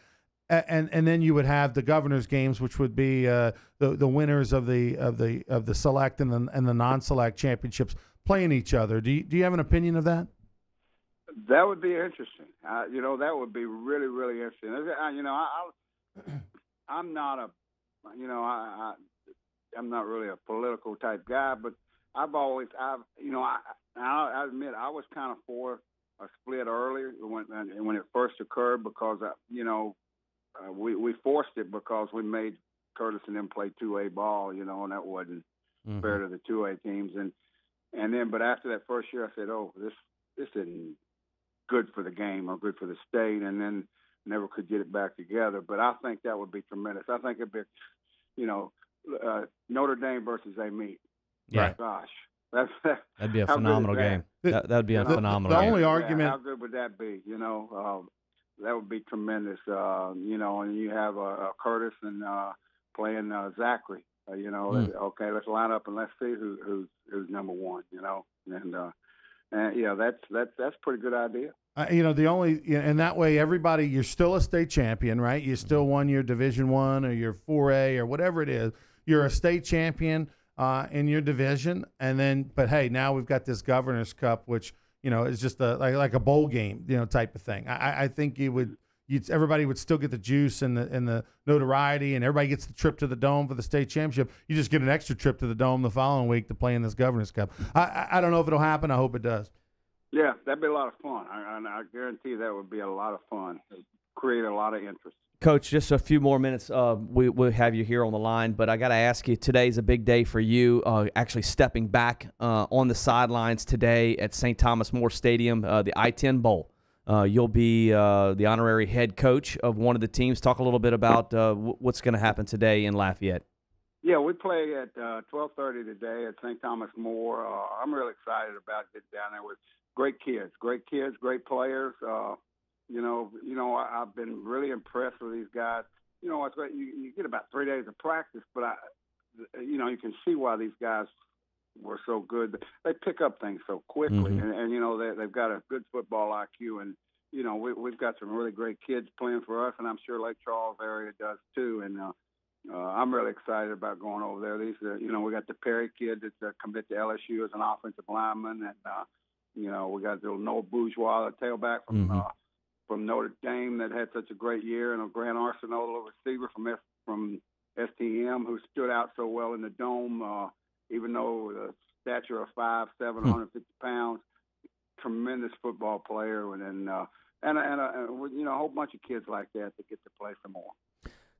and then you would have the Governor's games, which would be the winners of the select and the non-select championships playing each other. Do you have an opinion of that? That would be interesting. That would be really, really interesting. I'm not I'm not really a political type guy, but I admit I was kind of for a split earlier when it first occurred, because we forced it because we made Curtis and them play 2A ball, and that wasn't fair to the 2A teams, but after that first year, I said, oh, this isn't good for the game or good for the state, and then never could get it back together. But I think that would be tremendous. I think it'd be, Notre Dame versus Amite. Yeah. Gosh, that'd be a phenomenal game. That'd be a phenomenal game. The only argument. How good would that be? That would be tremendous. And you have Curtis and playing Zachary. Okay, let's line up and let's see who's number one. That's a pretty good idea. And that way everybody, you're still a state champion, right? You still won your Division I or your 4A or whatever it is. You're a state champion in your division, but hey, now we've got this Governor's Cup, which is just like a bowl game, type of thing. I think everybody would still get the juice and the notoriety, and everybody gets the trip to the Dome for the state championship. You just get an extra trip to the Dome the following week to play in this Governor's Cup. I don't know if it'll happen. I hope it does. Yeah, that'd be a lot of fun. I guarantee that would be a lot of fun. It'd create a lot of interest. Coach, just a few more minutes. We'll have you here on the line, but I got to ask you, today's a big day for you, actually stepping back on the sidelines today at St. Thomas More Stadium, the I-10 Bowl. You'll be the honorary head coach of one of the teams. Talk a little bit about what's going to happen today in Lafayette. Yeah, we play at 12:30 today at St. Thomas More. I'm really excited about getting down there with great kids, great players. I've been really impressed with these guys. It's great. You get about 3 days of practice, but you can see why these guys were so good. They pick up things so quickly, and they've got a good football IQ, and we've got some really great kids playing for us, and I'm sure Lake Charles area does too. And I'm really excited about going over there. These, we got the Perry kid that's committed to LSU as an offensive lineman, and we got little Noah Bourgeois, the tailback from Notre Dame that had such a great year, and Grant Arsenault, the little receiver from STM, who stood out so well in the dome. Even though the stature of 5'7", 150 pounds, tremendous football player, and a whole bunch of kids like that get to play some more.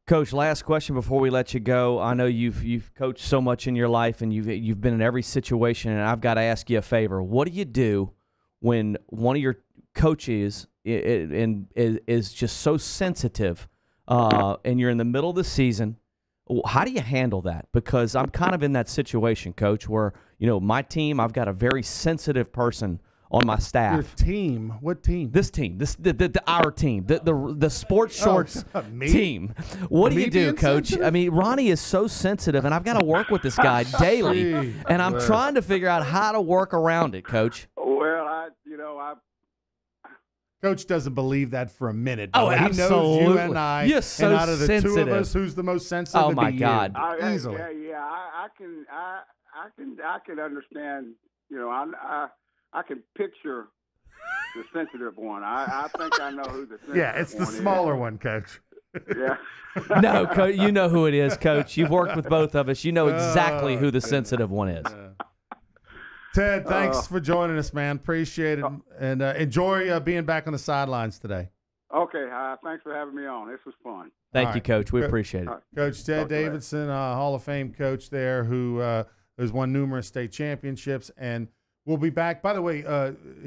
Coach, last question before we let you go. I know you've coached so much in your life, and you've been in every situation, and I've got to ask you a favor. What do you do when one of your coaches is just so sensitive, and you're in the middle of the season? How do you handle that? Because I'm kind of in that situation, Coach, where, my team, I've got a very sensitive person on my staff. Your team? What team? This team. Our team. The Sports Shorts team. What do you do, Coach? Sensitive? I mean, Ronnie is so sensitive, and I've got to work with this guy daily, and I'm trying to figure out how to work around it, Coach. Well, Coach doesn't believe that for a minute. Oh, he absolutely. knows you and I. You're so and out of the sensitive. two of us, who's the most sensitive? Oh my God! Easily. I can understand. I can picture the sensitive one. I think I know who the sensitive one is. Yeah, it's the smaller one, Coach. Yeah. No, Coach, you know who it is, Coach. You've worked with both of us. You know exactly who the sensitive one is. Ted, thanks for joining us, man. Appreciate it, and enjoy being back on the sidelines today. Okay, thanks for having me on. This was fun. Thank you, Coach. We appreciate it. Coach Ted Davidson, Hall of Fame coach there, who has won numerous state championships, and we'll be back. By the way,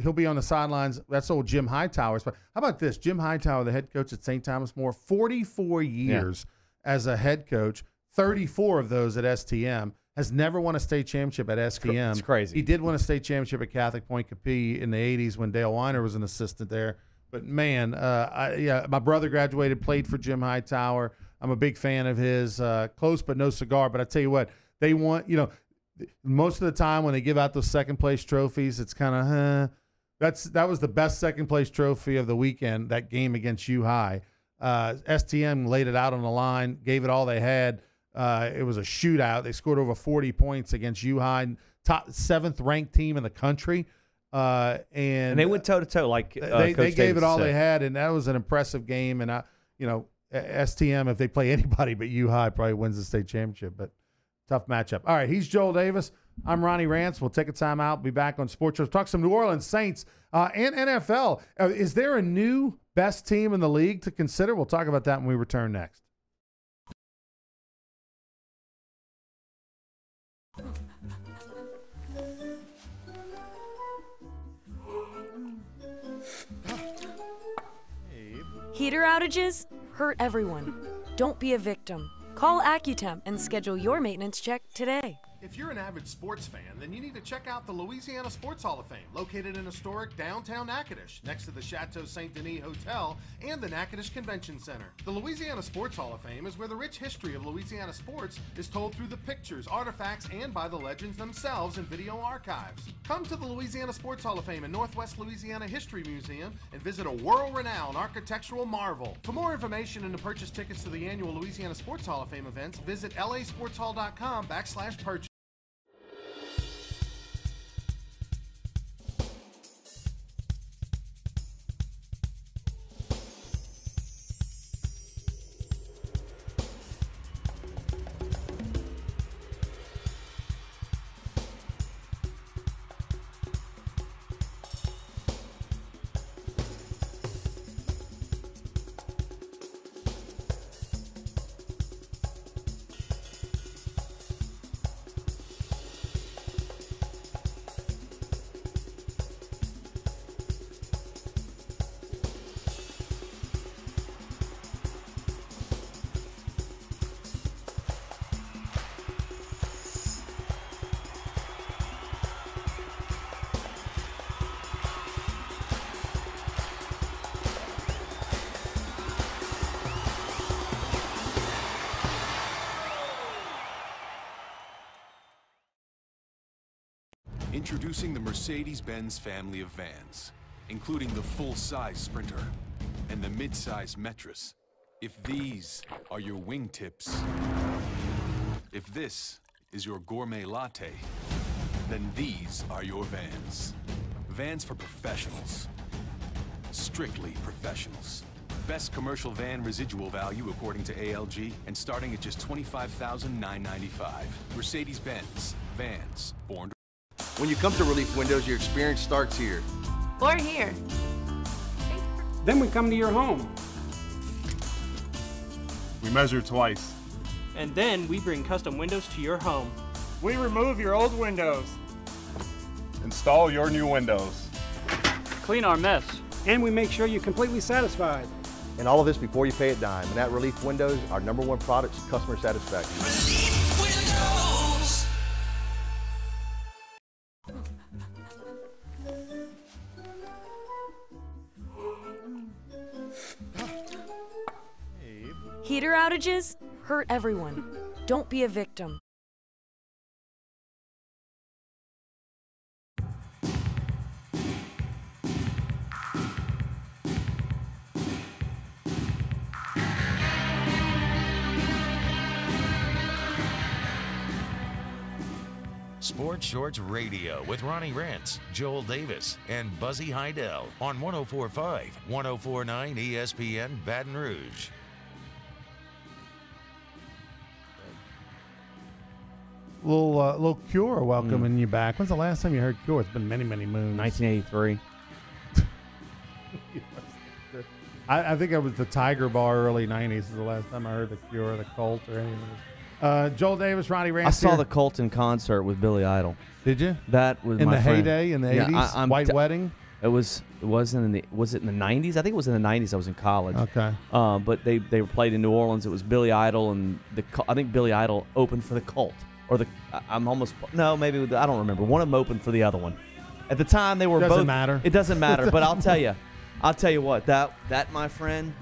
he'll be on the sidelines. That's old Jim Hightower. How about this? Jim Hightower, the head coach at St. Thomas More, 44 years as a head coach, 34 of those at STM. Has never won a state championship at STM. It's crazy. He did win a state championship at Catholic Point Capee in the 80s when Dale Weiner was an assistant there. But, man, my brother graduated, played for Jim Hightower. I'm a big fan of his. Close but no cigar. But I tell you what, they want, most of the time when they give out those second-place trophies, it's kind of, that was the best second-place trophy of the weekend, that game against U High. STM laid it out on the line, gave it all they had. It was a shootout. They scored over 40 points against U High, top 7th ranked team in the country, and they went toe to toe. Like they gave it all they had, and that was an impressive game. And STM, if they play anybody but U High, probably wins the state championship. But tough matchup. All right, he's Joel Davis. I'm Ronnie Rance. We'll take a time out. Be back on Sports Show. Talk some New Orleans Saints and NFL. Is there a new best team in the league to consider? We'll talk about that when we return next. Heater outages hurt everyone. Don't be a victim. Call Accutemp and schedule your maintenance check today. If you're an avid sports fan, then you need to check out the Louisiana Sports Hall of Fame, located in historic downtown Natchitoches, next to the Chateau Saint Denis Hotel and the Natchitoches Convention Center. The Louisiana Sports Hall of Fame is where the rich history of Louisiana sports is told through the pictures, artifacts, and by the legends themselves in video archives. Come to the Louisiana Sports Hall of Fame and Northwest Louisiana History Museum and visit a world-renowned architectural marvel. For more information and to purchase tickets to the annual Louisiana Sports Hall of Fame events, visit lasportshall.com/purchase. Introducing the Mercedes-Benz family of vans, including the full-size Sprinter and the mid-size Metris. If these are your wingtips, if this is your gourmet latte, then these are your vans. Vans for professionals. Strictly professionals. Best commercial van residual value according to ALG, and starting at just $25,995. Mercedes-Benz. Vans. Born to... When you come to Relief Windows, your experience starts here. Or here. Then we come to your home. We measure twice. And then we bring custom windows to your home. We remove your old windows. Install your new windows. Clean our mess. And we make sure you're completely satisfied. And all of this before you pay a dime. And at Relief Windows, our #1 product is customer satisfaction. Relief Windows. Heater outages hurt everyone. Don't be a victim. Sports Shorts Radio with Ronnie Rentz, Joel Davis, and Buzzy Heidel on 104.5, 104.9 ESPN Baton Rouge. Little Cure welcoming you back. When's the last time you heard Cure? It's been many, many moons. 1983. I think it was the Tiger Bar early 90s is the last time I heard the Cure, the Cult, or any of this. Joel Davis, Ronnie Rance. I saw here. the Cult in concert with Billy Idol. Did you? That was in my the friend. heyday in the 80s. White Wedding. Was it in the 90s? I think it was in the 90s. I was in college. Okay. But they were played in New Orleans. It was Billy Idol and I think Billy Idol opened for the Cult or maybe I don't remember. One of them opened for the other one. At the time they were both. Doesn't matter. It doesn't matter. But I'll tell you what. That my friend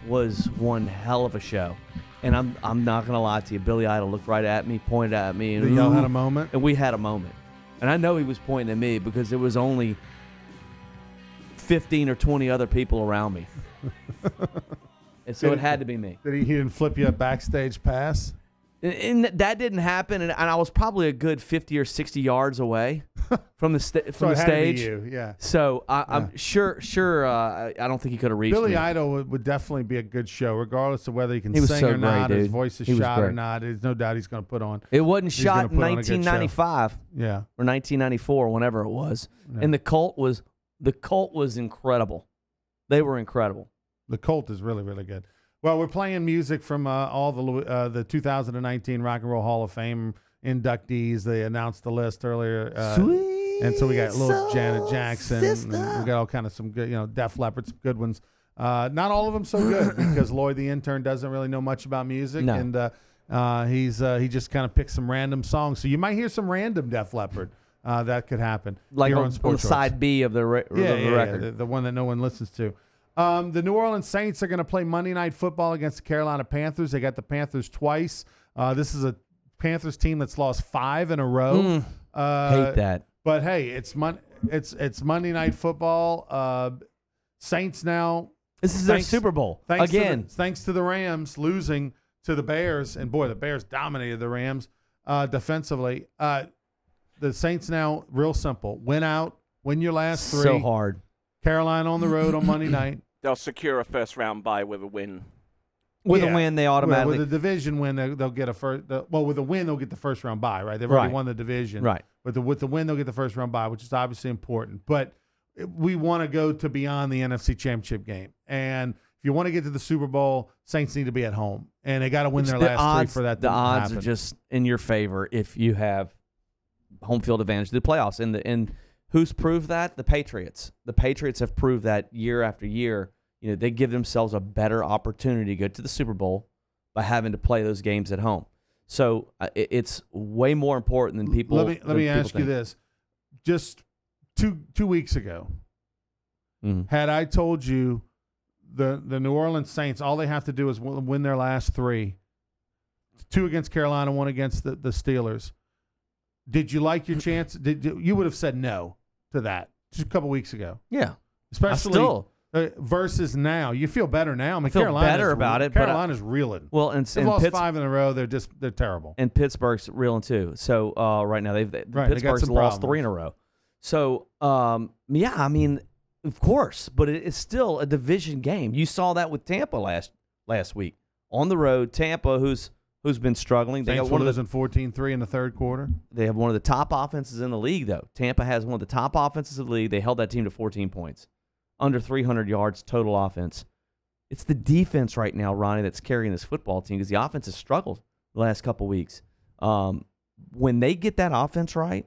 was one hell of a show. And I'm not gonna lie to you. Billy Idol looked right at me, pointed at me, and y'all had a moment. And we had a moment. And I know he was pointing at me because there was only 15 or 20 other people around me. And so it had to be me. He didn't flip you a backstage pass? And that didn't happen, and I was probably a good 50 or 60 yards away from the stage. Had to be you, yeah. So I'm sure. I don't think he could have reached Billy me. Idol would definitely be a good show, regardless of whether he can He was sing so or not. great, His dude. voice is He was shot or great. not. There's no doubt he's going to put on. It wasn't he's shot gonna in put on a good show. 1995, Yeah, or 1994, whenever it was. Yeah. And the Cult was incredible. They were incredible. The Cult is really, really good. Well, we're playing music from all the 2019 Rock and Roll Hall of Fame inductees. They announced the list earlier. Sweet and so we got little Janet Soul Jackson. Sister. And we got all kind of some good, Def Leppard, some good ones. Not all of them so good because Lloyd the intern doesn't really know much about music. No. And he just kind of picks some random songs. So you might hear some random Def Leppard. That could happen. Like here on the Sports Shorts. side B of the record. Yeah, the one that no one listens to. The New Orleans Saints are going to play Monday Night Football against the Carolina Panthers. They got the Panthers twice. This is a Panthers team that's lost 5 in a row. Hate that. But hey, it's Monday Night Football. Saints now. This is their Super Bowl again. Thanks to the Rams losing to the Bears, and boy, the Bears dominated the Rams defensively. The Saints now, real simple: win out, win your last 3. So hard. Carolina on the road on Monday night. They'll secure a first-round bye with a win. With a win, they automatically. With a division win, they'll get a first. With a win, they'll get the first-round bye. Right? They've already won the division. Right. But with the win, they'll get the first-round bye, which is obviously important. But we want to go to beyond the NFC Championship game, and if you want to get to the Super Bowl, Saints need to be at home, and they got to win their last 3 for that. The to odds happen. are just in your favor if you have home field advantage to the playoffs. And who's proved that? The Patriots. The Patriots have proved that year after year. They give themselves a better opportunity to go to the Super Bowl by having to play those games at home. So it's way more important than people. Let me ask you this: just two weeks ago, had I told you the New Orleans Saints, all they have to do is win their last 3, 2 against Carolina, 1 against the Steelers, Did you like your chance? You would have said no to that just a couple weeks ago? Yeah, especially versus now. You feel better now. I mean, feel better about it. Carolina's reeling. Well, and they've lost 5 in a row. They're terrible. And Pittsburgh's reeling too. So right now Pittsburgh's lost 3 in a row. So yeah, I mean, of course, but it's still a division game. You saw that with Tampa last week on the road. Tampa, who's been struggling. They got one of those in 14-3 in the third quarter. They have one of the top offenses in the league, though. Tampa has one of the top offenses in the league. They held that team to 14 points, under 300 yards total offense. It's the defense right now, Ronnie, that's carrying this football team because the offense has struggled the last couple weeks. When they get that offense right,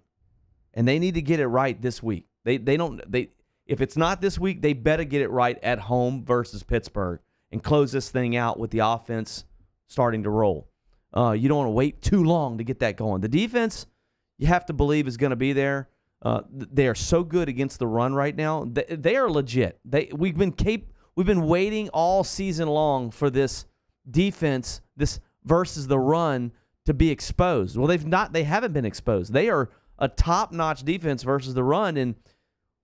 and they need to get it right this week. If it's not this week, they better get it right at home versus Pittsburgh and close this thing out with the offense starting to roll. You don't want to wait too long to get that going. The defense, you have to believe, is going to be there. They are so good against the run right now. They are legit. We've been waiting all season long for this defense, this versus the run, to be exposed. Well, they haven't been exposed. They are a top-notch defense versus the run. And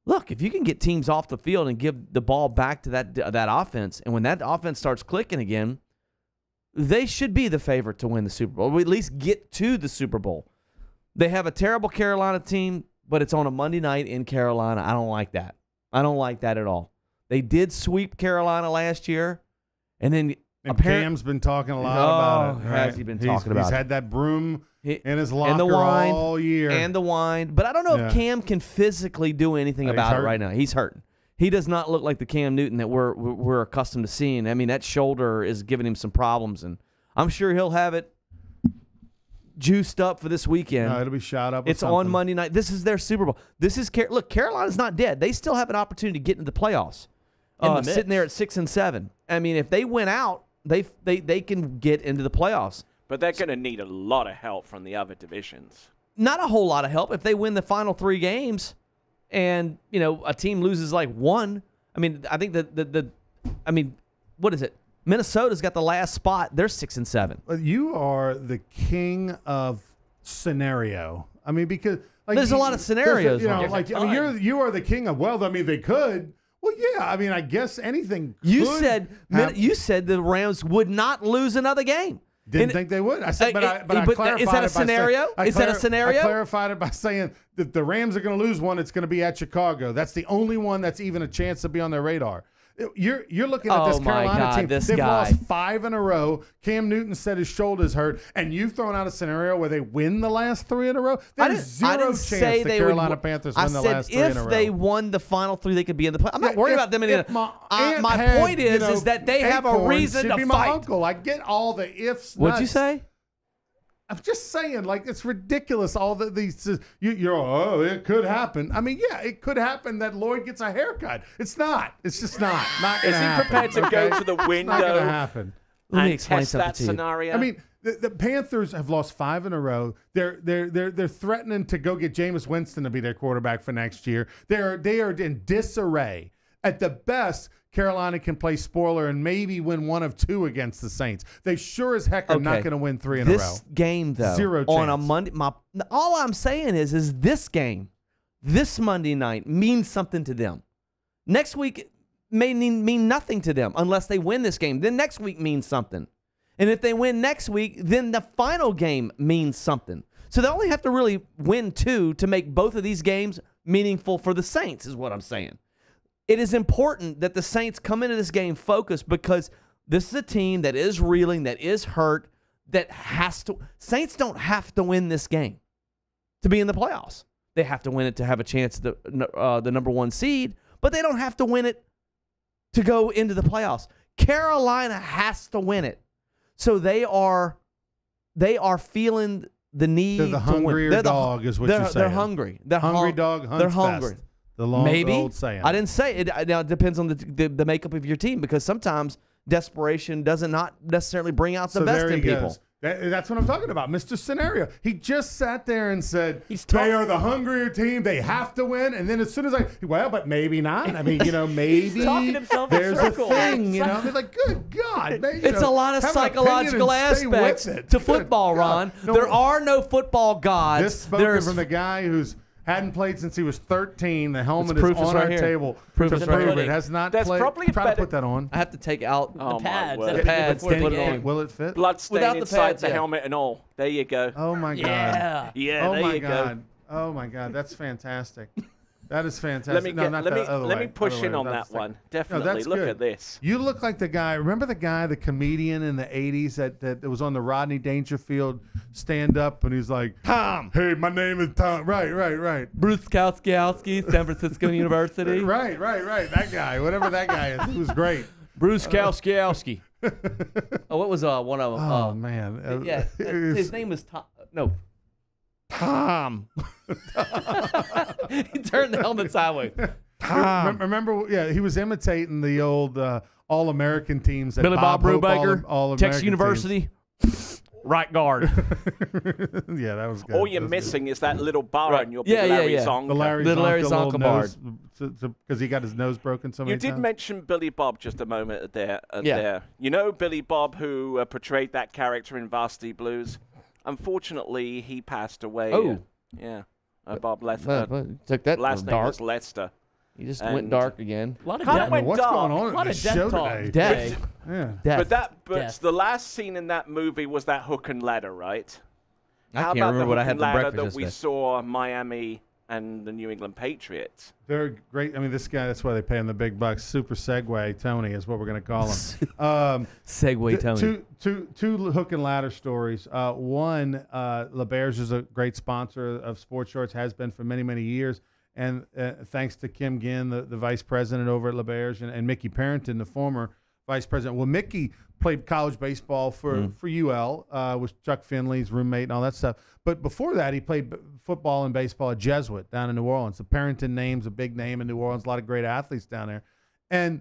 look, if you can get teams off the field and give the ball back to that offense, and when that offense starts clicking again, they should be the favorite to win the Super Bowl, or at least get to the Super Bowl. They have a terrible Carolina team, but it's on a Monday night in Carolina. I don't like that. I don't like that at all. They did sweep Carolina last year, and then Cam's been talking a lot about it. Right? Has he been talking about it? He's had that broom in his locker and the wine, all year. And the wine. But I don't know if Cam can physically do anything about it right now. He's hurting. He does not look like the Cam Newton that we're accustomed to seeing. I mean, that shoulder is giving him some problems, and I'm sure he'll have it juiced up for this weekend. No, it'll be shot up. It's on Monday night. This is their Super Bowl. Look, Carolina's not dead. They still have an opportunity to get into the playoffs. Sitting there at 6-7. I mean, if they win out, they can get into the playoffs. But they're going to need a lot of help from the other divisions. Not a whole lot of help. If they win the final 3 games and, a team loses like 1, I mean, I think what is it? Minnesota's got the last spot. They're 6-7. You are the king of scenario. I mean, because there's a lot of scenarios. You are the king of, they could. Well, yeah. I mean, I guess anything. You said the Rams would not lose another game. Didn't think they would. I said, I clarified. Is that a scenario? Is that a scenario? I clarified it by saying that the Rams are going to lose one. It's going to be at Chicago. That's the only one that's even a chance to be on their radar. You're looking at this Carolina team. They've lost 5 in a row. Cam Newton said his shoulder's hurt, and you've thrown out a scenario where they win the last 3 in a row. There's zero chance the Carolina Panthers win the last 3 in a row. If they won the final 3, they could be in the play. I'm not worried about them. My point is that they have a reason to fight. My uncle. I get all the ifs. What'd you say? I'm just saying, it's ridiculous. All these, it could happen. I mean, yeah, it could happen that Lloyd gets a haircut. It's not. It's just not. Not going to happen. Is he prepared to go to the window? It's not going to happen. Let me explain test something that to you. scenario. I mean, the Panthers have lost 5 in a row. They're threatening to go get Jameis Winston to be their quarterback for next year. They are in disarray. At the best, Carolina can play spoiler and maybe win 1 of 2 against the Saints. They sure as heck are not going to win 3 in a row. This game, though, zero chance. On a Monday, all I'm saying is this game, this Monday night, means something to them. Next week may mean nothing to them unless they win this game. Then next week means something. And if they win next week, then the final game means something. So they only have to really win 2 to make both of these games meaningful for the Saints, is what I'm saying. It is important that the Saints come into this game focused because this is a team that is reeling, that is hurt, that has to. Saints don't have to win this game to be in the playoffs. They have to win it to have a chance at the number 1 seed, but they don't have to win it to go into the playoffs. Carolina has to win it. So they are feeling the need to win. They're the hungrier dog, is what you're saying. They're hungry. Hungry dog hunts They're hungry. best. The old saying. I didn't say it. Now it depends on the makeup of your team because sometimes desperation does not necessarily bring out the best in people. That's what I'm talking about, Mr. Scenario. He just sat there and said, they are the hungrier team. They have to win. And then as soon as but maybe not. I mean, maybe there's a thing, I mean, like, good God. It's a lot of psychological aspects to football, Ron. There are no football gods. This spoken from the guy who's hadn't played since he was 13. The helmet is on our table. Proof is right it here. has not There's played. probably Try to put that on. I have to take out the pads. my word. The pads to put it on. Will it fit? Blood stain Without the inside pads, the yeah. helmet and all. There you go. Oh, my God. Yeah, oh, there my you God. go. Oh, my God. That's fantastic. That is fantastic. Let me push in on that one. Definitely. Look at this. You look like the guy. Remember the guy, the comedian in the 80s that was on the Rodney Dangerfield stand-up, and he's like, Tom. Hey, my name is Tom. Right. Bruce Kowski, San Francisco University. Right. That guy, whatever that guy is, he was great. Bruce Kowski. What was one of them? Oh, man. His name was Tom. No. Tom. He turned the helmet sideways. Tom. Remember, he was imitating the old All-American teams. Billy Bob Brubaker, All Texas University, right guard. Yeah, that was good. All you're missing is that little bar on your big Larry Zonka. The Larry Zonka bar. Because he got his nose broken so many times. You did mention Billy Bob just a moment there. You know Billy Bob, who portrayed that character in Varsity Blues? Unfortunately, he passed away. Oh. Yeah. Bob Lester. Took that last name dark. was Lester. He just went dark again. A lot of death. What's going on A lot in of this show death talk. today? Death. The last scene in that movie was that hook and ladder, right? I can't remember what I had for breakfast that we yesterday. saw Miami and the New England Patriots. They're great. I mean, this guy, that's why they pay him the big bucks. Super Segway Tony is what we're going to call him. Segway Tony. Two hook and ladder stories. One, LeBears is a great sponsor of Sports Shorts, has been for many, many years. And thanks to Kim Ginn, the vice president over at LeBears, and Mickey Parrington, the former vice president. Well, Mickey played college baseball for UL, was Chuck Finley's roommate and all that stuff. But before that, he played football and baseball at Jesuit down in New Orleans. The Parrington name's a big name in New Orleans, a lot of great athletes down there.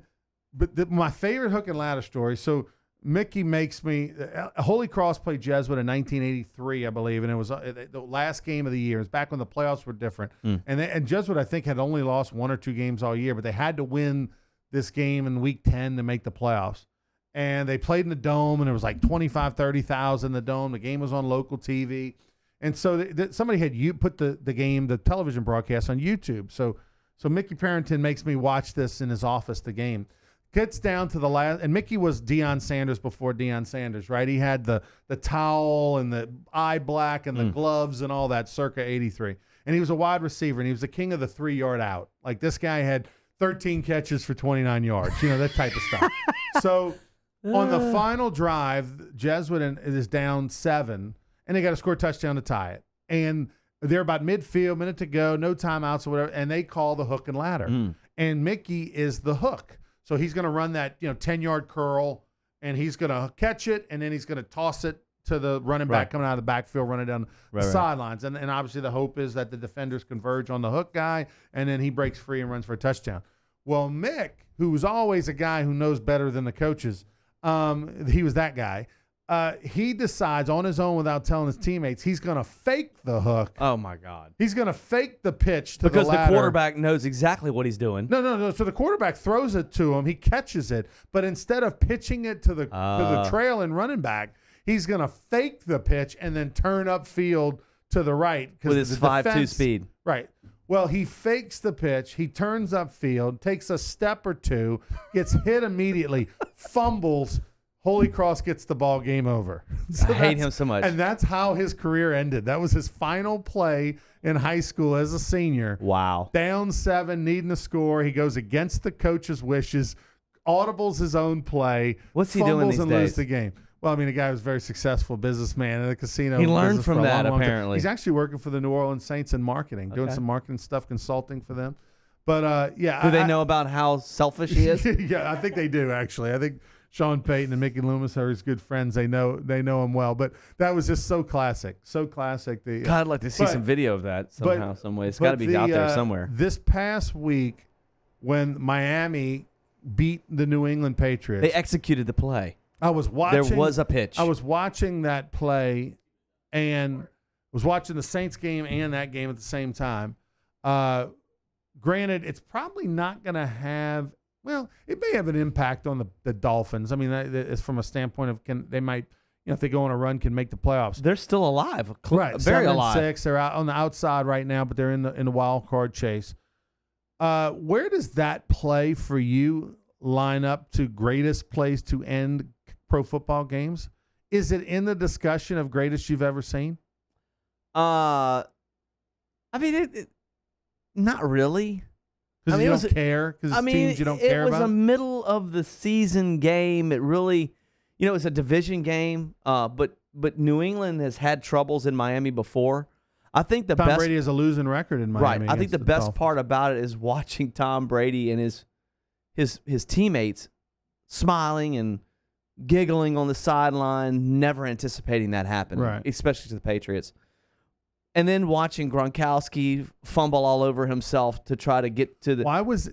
But my favorite hook and ladder story, so Mickey makes me – Holy Cross played Jesuit in 1983, I believe, and it was the last game of the year. It was back when the playoffs were different. And Jesuit, I think, had only lost 1 or 2 games all year, but they had to win this game in Week 10 to make the playoffs. And they played in the Dome, and it was like 25,000, 30,000 in the Dome. The game was on local TV. And so somebody had put the game, the television broadcast, on YouTube. So Mickey Parrington makes me watch this in his office, the game. Gets down to the last, and Mickey was Deion Sanders before Deion Sanders, right? He had the towel and the eye black and the gloves and all that circa 83. And he was a wide receiver, and he was the king of the 3-yard out. Like, this guy had 13 catches for 29 yards, that type of stuff. So on the final drive, Jesuit is down 7, and they got to score a touchdown to tie it. And they're about midfield, minute to go, no timeouts or whatever, and they call the hook and ladder. And Mickey is the hook. So he's going to run that 10-yard curl, and he's going to catch it, and then he's going to toss it to the running back coming out of the backfield, running down the sidelines. And obviously the hope is that the defenders converge on the hook guy, and then he breaks free and runs for a touchdown. Well, Mick, who was always a guy who knows better than the coaches, he was that guy. He decides on his own without telling his teammates he's going to fake the hook. Oh, my God. He's going to fake the pitch to because the ladder. The quarterback knows exactly what he's doing. No. So the quarterback throws it to him. He catches it. But instead of pitching it to the trail and running back, he's going to fake the pitch and then turn upfield to the right. With his 5.2 speed. Right. Well, he fakes the pitch. He turns upfield, takes a step or two, gets hit immediately, fumbles. Holy Cross gets the ball, game over. So I hate him so much. And that's how his career ended. That was his final play in high school as a senior. Wow. Down 7, needing to score. He goes against the coach's wishes, audibles his own play. What's he doing these and days? lose the game. Well, I mean, the guy was a very successful businessman in the casino. He learned from that, apparently. He's actually working for the New Orleans Saints in marketing, doing some marketing stuff, consulting for them. But, yeah. Do they know about how selfish he is? Yeah, I think they do, actually. I think Sean Payton and Mickey Loomis are his good friends. They know him well. But that was just so classic. So classic. God, I'd like to see some video of that somehow, some way. It's got to be out there somewhere. This past week, when Miami beat the New England Patriots. They executed the play. I was watching. There was a pitch. I was watching that play, and was watching the Saints game and that game at the same time. Granted, it's probably not going to have. Well, it may have an impact on the Dolphins. I mean, it's from a standpoint of they might, if they go on a run, can make the playoffs. They're still alive, right? Very alive. 7-6. They're out on the outside right now, but they're in the wild card chase. Where does that play for you line up to greatest plays to end pro football games? Is it in the discussion of greatest you've ever seen? I mean, not really. Because you don't care? Because teams you don't care about? It was a middle of the season game. It really, it was a division game. But New England has had troubles in Miami before. I think the Tom best Brady has a losing record in Miami. Right. I think the best part about it is watching Tom Brady and his teammates smiling and giggling on the sideline, never anticipating that happening, right, especially to the Patriots. And then watching Gronkowski fumble all over himself to try to get to the. Why was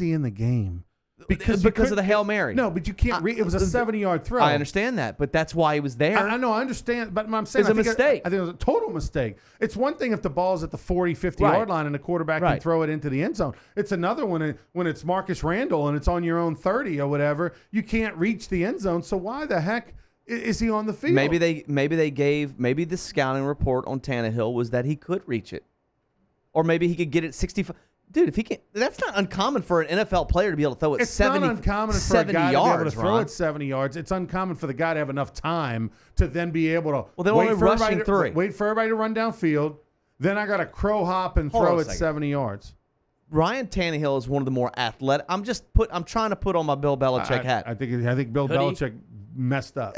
he in the game? Because of the Hail Mary. No, but you can't read. It was a 70-yard throw. I understand that, but that's why he was there. I know, I understand, but I'm saying it's a mistake. I think it was a total mistake. It's one thing if the ball's at the 40, 50-yard line and the quarterback can throw it into the end zone. It's another one when it's Marcus Randall and it's on your own 30 or whatever. You can't reach the end zone, so why the heck is he on the field? Maybe the scouting report on Tannehill was that he could reach it, or maybe he could get it 65. Dude, if he can, that's not uncommon for an NFL player to be able to throw it 70 yards. It's not uncommon for a guy to be able to throw it 70 yards. It's uncommon for the guy to have enough time to then be able to wait for everybody to run downfield. Then I got to crow hop and throw it 70 yards. Ryan Tannehill is one of the more athletic. I'm trying to put on my Bill Belichick hat. I think Bill Belichick messed up.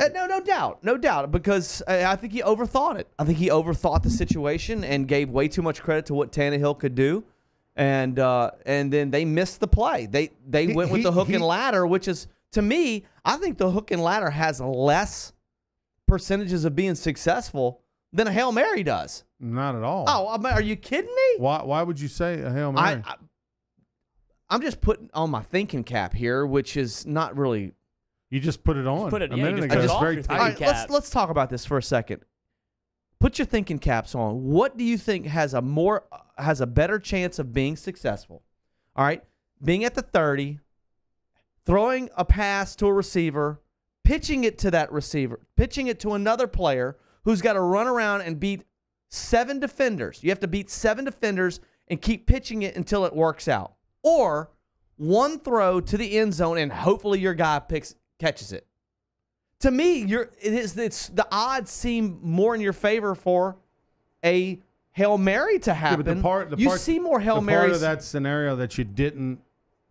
No doubt, because I think he overthought it. I think he overthought the situation and gave way too much credit to what Tannehill could do. And then they missed the play. They went with the hook and ladder, which is, to me, I think the hook and ladder has less percentages of being successful than a Hail Mary does. Not at all. Oh, are you kidding me? Why would you say a Hail Mary? I'm just putting on my thinking cap here, which is not really. You just put it on. Just put it, a minute ago. just very tight. All right, let's talk about this for a second. Put your thinking caps on. What do you think has a better chance of being successful? All right, being at the 30, throwing a pass to a receiver, pitching it to that receiver, pitching it to another player who's got to run around and beat 7 defenders. You have to beat 7 defenders and keep pitching it until it works out. Or one throw to the end zone and hopefully your guy catches it. To me, the odds seem more in your favor for a Hail Mary to happen. You see more Hail Marys. Part of that scenario that you didn't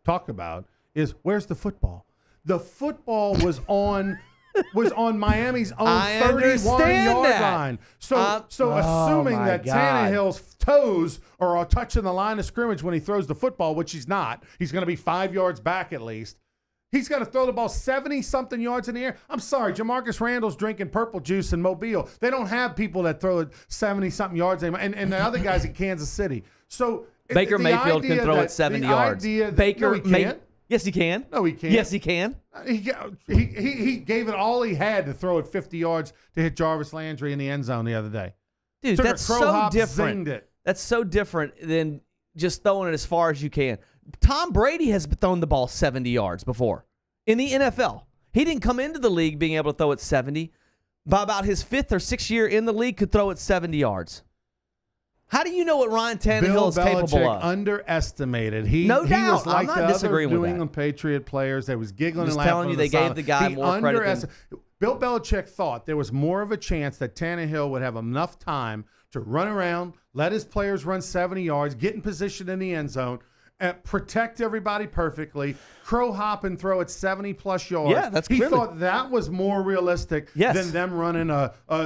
talk about is where's the football? The football was on Miami's own 31-yard line. So assuming that Tannehill's toes are touching the line of scrimmage when he throws the football, which he's not, he's going to be 5 yards back at least. He's got to throw the ball 70-something yards in the air. I'm sorry, Jamarcus Randall's drinking purple juice in Mobile. They don't have people that throw it 70-something yards anymore. And the other guys in Kansas City. So Baker Mayfield can throw it 70 yards. Baker, no, he can't. Yes, he can. No, he can't. Yes, he can. He gave it all he had to throw it 50 yards to hit Jarvis Landry in the end zone the other day. Dude, that's so different. That's so different than just throwing it as far as you can. Tom Brady has thrown the ball 70 yards before in the NFL. He didn't come into the league being able to throw it 70. By about his 5th or 6th year in the league, could throw it 70 yards. How do you know what Ryan Tannehill is capable of? Underestimated. No doubt. He was like I'm not the other disagreeing New with England Patriot players that was giggling and just laughing. telling you they gave the guy more credit than... Bill Belichick thought there was more of a chance that Tannehill would have enough time to run around, let his players run 70 yards, get in position in the end zone, protect everybody perfectly, crow hop and throw it 70-plus yards. Yeah, that's He thought that was more realistic than them running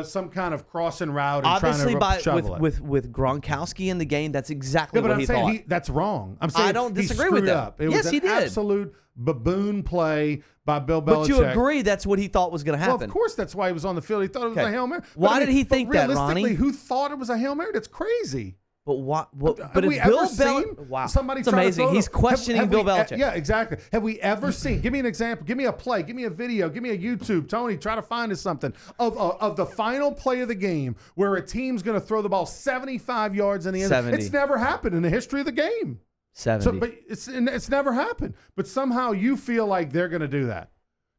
some kind of crossing route and obviously trying to shovel it. With Gronkowski in the game, that's exactly what he thought. I'm saying that's wrong. I'm saying I don't disagree he with that. Up. It yes, was he an did. Absolute baboon play by Bill Belichick. But you agree that's what he thought was going to happen. Well, of course that's why he was on the field. He thought it was a Hail Mary. Why did he think that, Ronnie? Realistically, who thought it was a Hail Mary? That's crazy. But what? But Have we if Bill ever seen wow, somebody it's try to amazing. throw He's questioning have Bill we- Belichick. Yeah, exactly. Have we ever seen? Give me an example. Give me a play. Give me a video. Give me a YouTube. Tony, try to find us something of the final play of the game where a team's going to throw the ball 75 yards in the end zone. 70. It's never happened in the history of the game. 70. So, but it's never happened. But somehow you feel like they're going to do that.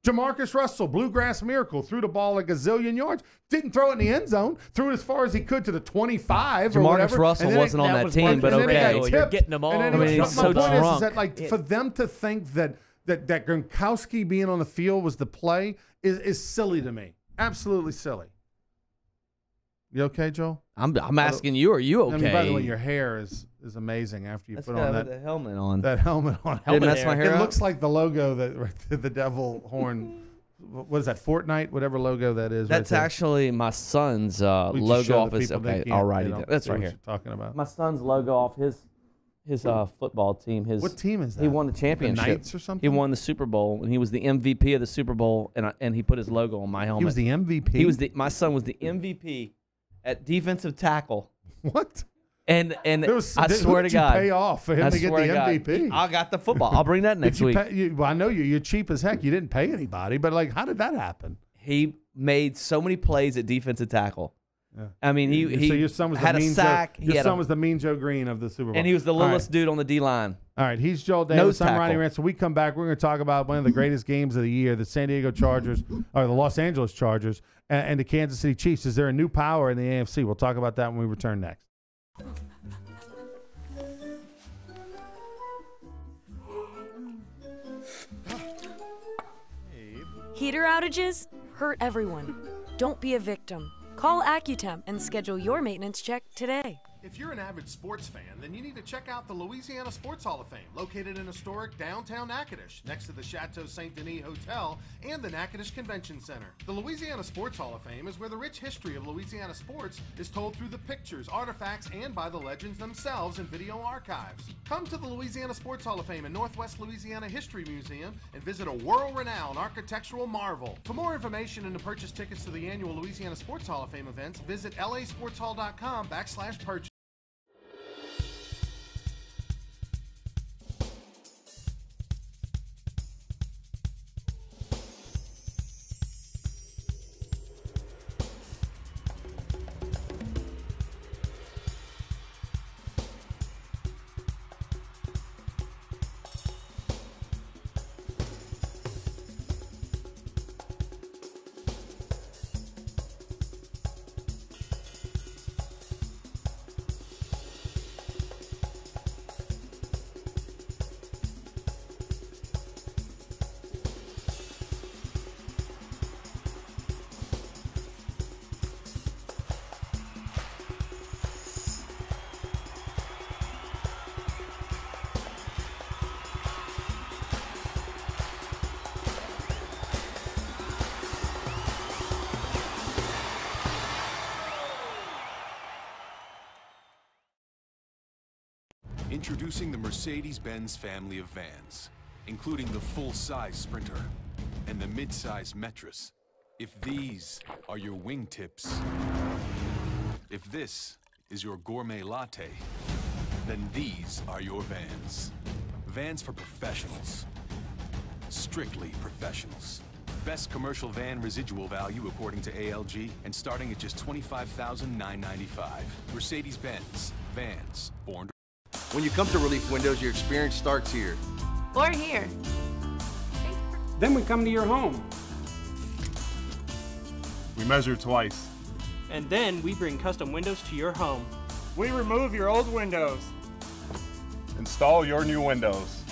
Jamarcus Russell, Bluegrass Miracle, threw the ball a gazillion yards. Didn't throw it in the end zone. Threw it as far as he could to the 25 or Jamarcus whatever. Russell wasn't on that team, but okay. You're getting them all. I mean, he's so my point drunk. is that, like, for them to think that Gronkowski being on the field was the play is silly to me. Absolutely silly. You okay, Joel? I'm asking you. Are you okay? I mean, by the way, your hair is amazing after you That's put guy on with that the helmet on. That helmet on. Did it mess my hair It up? looks like the logo that the devil horn. What is that? Fortnite, whatever logo that is. That's right there. actually my son's We just logo show off the his. people they Okay, can't- I'll write they it don't down. That's see right what here. you're talking about. My son's logo off his football team. What team is that? He won the championship. Knights or something? He won the Super Bowl, and he was the MVP of the Super Bowl, and he put his logo on my helmet. He was the MVP. He was my son was the MVP at defensive tackle. What? And There was- I who swear did to you God, pay off for him I to get swear the to God, MVP? I got the football. I'll bring that next Did you week. well, I know you're cheap as heck. You didn't pay anybody, but like, how did that happen? He made so many plays at defensive tackle. Yeah. I mean, he so your son was had the a mean sack. Your son was the mean Joe Green of the Super Bowl, and he was the All right. littlest dude on the D line. All right, he's Joel Nose Davis. I'm Ronnie tackle. Rance. When we come back, we're going to talk about one of the greatest games of the year, the San Diego Chargers, or the Los Angeles Chargers, and the Kansas City Chiefs. Is there a new power in the AFC? We'll talk about that when we return next. Heater outages hurt everyone. Don't be a victim. Call Accutemp and schedule your maintenance check today. If you're an avid sports fan, then you need to check out the Louisiana Sports Hall of Fame, located in historic downtown Natchitoches, next to the Chateau Saint Denis Hotel and the Natchitoches Convention Center. The Louisiana Sports Hall of Fame is where the rich history of Louisiana sports is told through the pictures, artifacts, and by the legends themselves in video archives. Come to the Louisiana Sports Hall of Fame and Northwest Louisiana History Museum and visit a world-renowned architectural marvel. For more information and to purchase tickets to the annual Louisiana Sports Hall of Fame events, visit lasportshall.com/purchase. Introducing the Mercedes-Benz family of vans, including the full-size Sprinter and the mid-size Metris. If these are your wingtips, if this is your gourmet latte, then these are your vans. Vans for professionals. Strictly professionals. Best commercial van residual value according to ALG, and starting at just $25,995. Mercedes-Benz. Vans. Born to... When you come to Relief Windows, your experience starts here. Or here. Then we come to your home. We measure twice. And then we bring custom windows to your home. We remove your old windows. Install your new windows.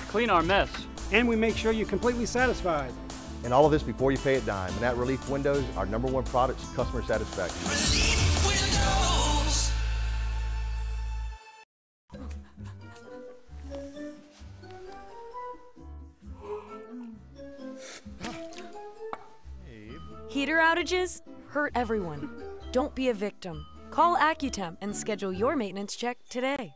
Clean our mess. And we make sure you're completely satisfied. And all of this before you pay a dime. And at Relief Windows, our #1 product is customer satisfaction. Heater outages hurt everyone. Don't be a victim. Call Accutemp and schedule your maintenance check today.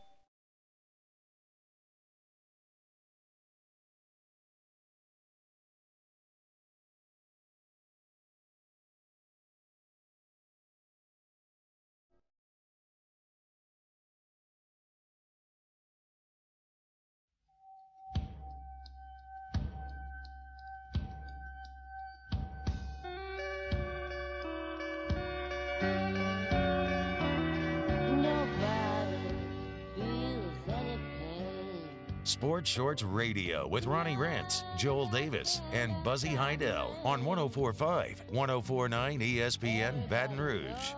Sports Shorts Radio with Ronnie Rentz, Joel Davis, and Buzzy Heidel on 104.5, 104.9 ESPN Baton Rouge.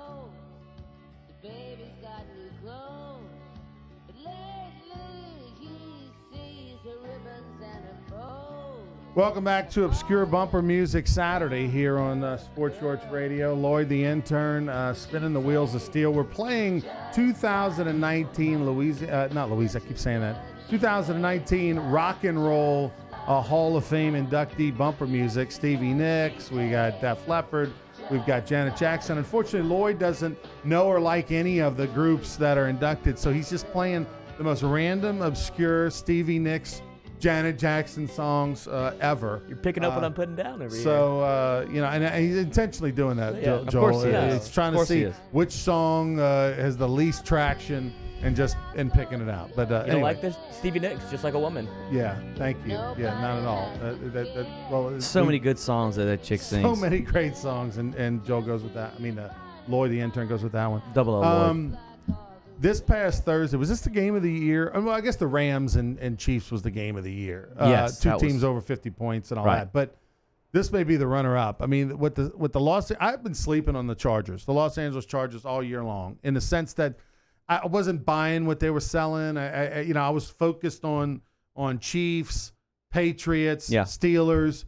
Welcome back to Obscure Bumper Music Saturday here on Sports Shorts Radio. Lloyd the intern spinning the wheels of steel. We're playing 2019 I keep saying that. 2019 Rock and Roll Hall of Fame inductee bumper music. Stevie Nicks, we got Def Leppard, we've got Janet Jackson. Unfortunately, Lloyd doesn't know or like any of the groups that are inducted, so he's just playing the most random, obscure Stevie Nicks, Janet Jackson songs ever. You're picking up what I'm putting down every year. So, and he's intentionally doing that, Yeah, Joel. of course he is. He's trying Of to course he see is. which song has the least traction and picking it out. But You anyway. don't like this? Stevie Nicks, just like a woman. Yeah, thank you. Yeah, not at all. So many good songs that chick sings. So many great songs, and Joel goes with that. I mean, Lloyd the intern goes with that one. Double O Lloyd. This past Thursday, was this the game of the year? Well, I guess the Rams and Chiefs was the game of the year. Yes, two that teams was- over 50 points and all Right. that. But this may be the runner-up. I mean, with the Los, I've been sleeping on the Chargers, the Los Angeles Chargers, all year long, in the sense that I wasn't buying what they were selling. I was focused on Chiefs, Patriots, Steelers,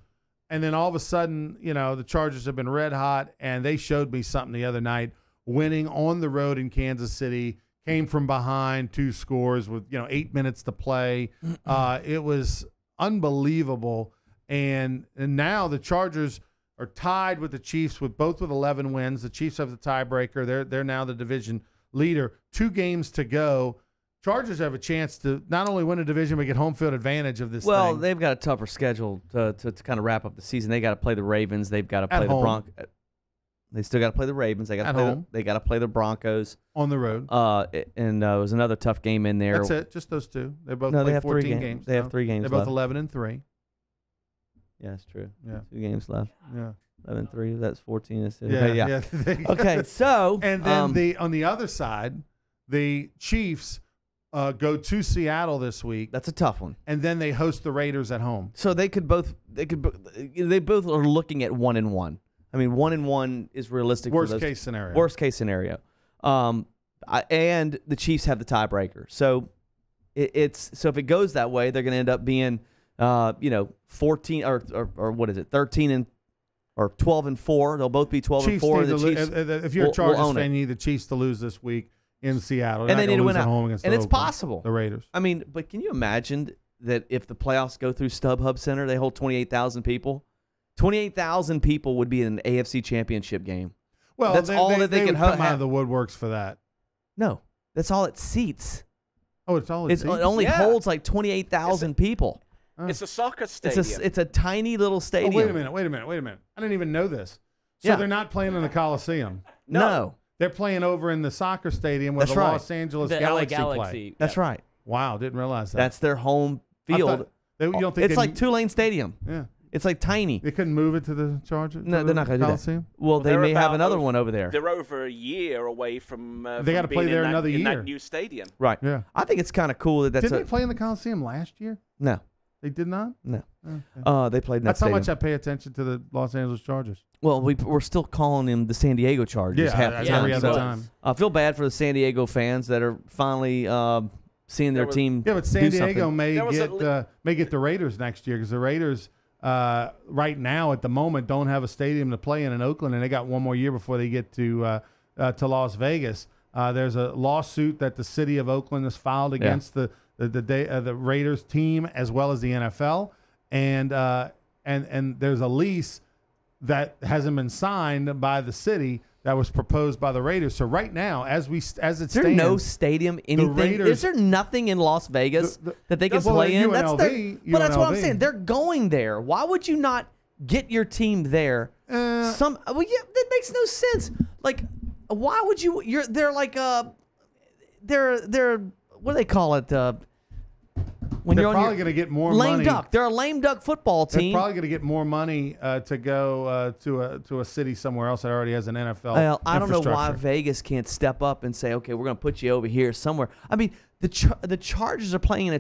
and then all of a sudden, the Chargers have been red hot, and they showed me something the other night, winning on the road in Kansas City. Came from behind, 2 scores with 8 minutes to play. It was unbelievable, and now the Chargers are tied with the Chiefs with 11 wins. The Chiefs have the tiebreaker. They're now the division leader. 2 games to go. Chargers have a chance to not only win a division but get home field advantage of this. Well, thing. they've got a tougher schedule to kind of wrap up the season. They got to play the Ravens. They've got to play the Broncos. They still got to play the Ravens. They got to play. They got to play the Broncos on the road. And there was another tough game in there. That's it. Just those 2. They both they played have 14 3 games. They have 3 games. They're both left. 11-3. Yeah, that's true. Yeah. 2 games left. Yeah. 11-3. That's 14. That's it. Yeah. Okay, yeah. Okay, so and then on the other side, the Chiefs go to Seattle this week. That's a tough one. And then they host the Raiders at home. So they both are looking at 1-1. I mean, 1-1 is realistic. Worst case scenario. Worst case scenario. And the Chiefs have the tiebreaker. So so if it goes that way, they're going to end up being 14 or what is it? 13 or 12-4. They'll both be 12-4. The Chiefs if you're a Chargers fan, it. you need the Chiefs to lose this week in Seattle. And they need to win at out. home against And it's Oakland, possible. The Raiders. I mean, but can you imagine that if the playoffs go through StubHub Center, they hold 28,000 people? 28,000 people would be in an AFC Championship game. Well, that's all that they can would come out have. of the woodworks for that. No, that's all it seats. Oh, it's all it seats? It only holds like 28,000 people. It's a soccer stadium. It's a tiny little stadium. Oh, wait a minute. I didn't even know this. So they're not playing in the Coliseum. No. They're playing over in the soccer stadium where That's the right. Los Angeles The LA Galaxy play. That's right. Wow, didn't realize that. That's their home I field. thought you don't think It's like Tulane Stadium. Yeah. It's like tiny. They couldn't move it to the Chargers? No, to they're the not going to do that. Coliseum? Well, they they're may have about another one over there. They're over a year away from. They got to play there another in year. that new stadium. Right. Yeah. I think it's kind of cool that's. Didn't they play in the Coliseum last year? No. They did not? No. Okay. They played in that That's how stadium. much I pay attention to the Los Angeles Chargers. Well, we're still calling them the San Diego Chargers Yeah, half that's the time. every other So time. I feel bad for the San Diego fans that are finally seeing their team. Yeah, but San do Diego something. may get the Raiders next year because the Raiders right now at the moment don't have a stadium to play in Oakland, and they got one more year before they get to Las Vegas. There's a lawsuit that the city of Oakland has filed against the Raiders team as well as the NFL, and there's a lease that hasn't been signed by the city that was proposed by the Raiders. So right now, as it stands, Is there no stadium, anything? Raiders- Is there nothing in Las Vegas that they can well, play in? UNLV, But that's what I'm UNLV. saying. They're going there. Why would you not get your team there? That makes no sense. Like, why would you? They're like they're what do they call it? When They're you're on probably going to get more lame money. duck. They're a lame duck football They're team. probably going to get more money to go to a city somewhere else that already has an NFL. Well, I don't know why infrastructure. Vegas can't step up and say, okay, we're going to put you over here somewhere. I mean, the Chargers are playing in a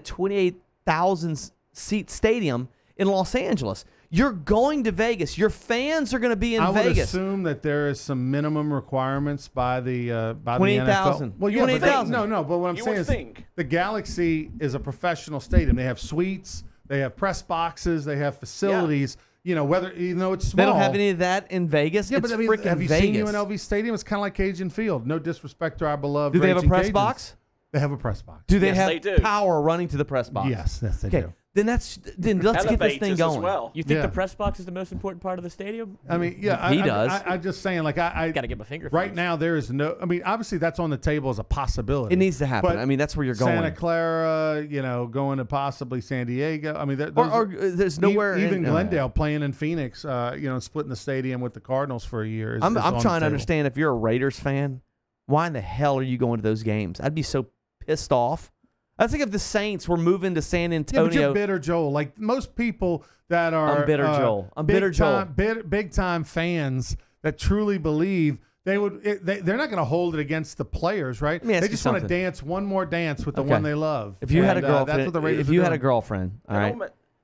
100,000-seat stadium in Los Angeles. You're going to Vegas. Your fans are going to be in Vegas. I would assume that there is some minimum requirements by the NFL. 28,000. Well, yeah, 28,000. No. But what I'm saying is the Galaxy is a professional stadium. They have suites. They have press boxes. They have facilities. You know, even though it's small. They don't have any of that in Vegas. Yeah, it's but I mean, freaking have you Vegas. seen UNLV Stadium? It's kind of like Cajun Field. No disrespect to our beloved. Do they have a Raging press Cajuns. box? They have a press box. Do they have power running to the press box? Yes, they do. Then let's get this thing going. As well. You think the press box is the most important part of the stadium? I mean, yeah, he does. I'm just saying, like, I got to get my finger. Right now, there is no. I mean, obviously, that's on the table as a possibility. It needs to happen. But I mean, that's where you're going. Santa Clara, going to possibly San Diego. I mean, there's nowhere. Even Glendale playing in Phoenix. Splitting the stadium with the Cardinals for a year. I'm trying to understand, if you're a Raiders fan, why in the hell are you going to those games? I'd be so pissed off. I think if the Saints were moving to San Antonio. Yeah, but you're bitter, Joel. Like most people that are. I'm bitter, Joel. I'm bitter, Joel. Big time fans that truly believe they're not going to hold it against the players, right? They just want to dance one more dance with the one they love. If you had a girlfriend, that's what the Raiders if you had a girlfriend, all right.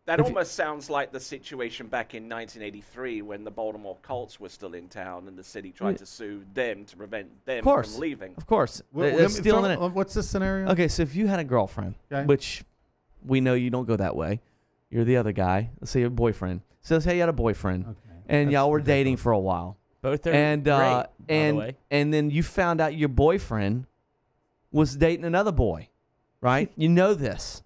That almost sounds like the situation back in 1983 when the Baltimore Colts were still in town and the city tried to sue them to prevent them from leaving. Of course. What's the scenario? Okay, so if you had a girlfriend, which we know you don't go that way, you're the other guy. Let's say your boyfriend. So let's say you had a boyfriend, and y'all were dating for a while. Both are great, by the way. And then you found out your boyfriend was dating another boy, right? You know this.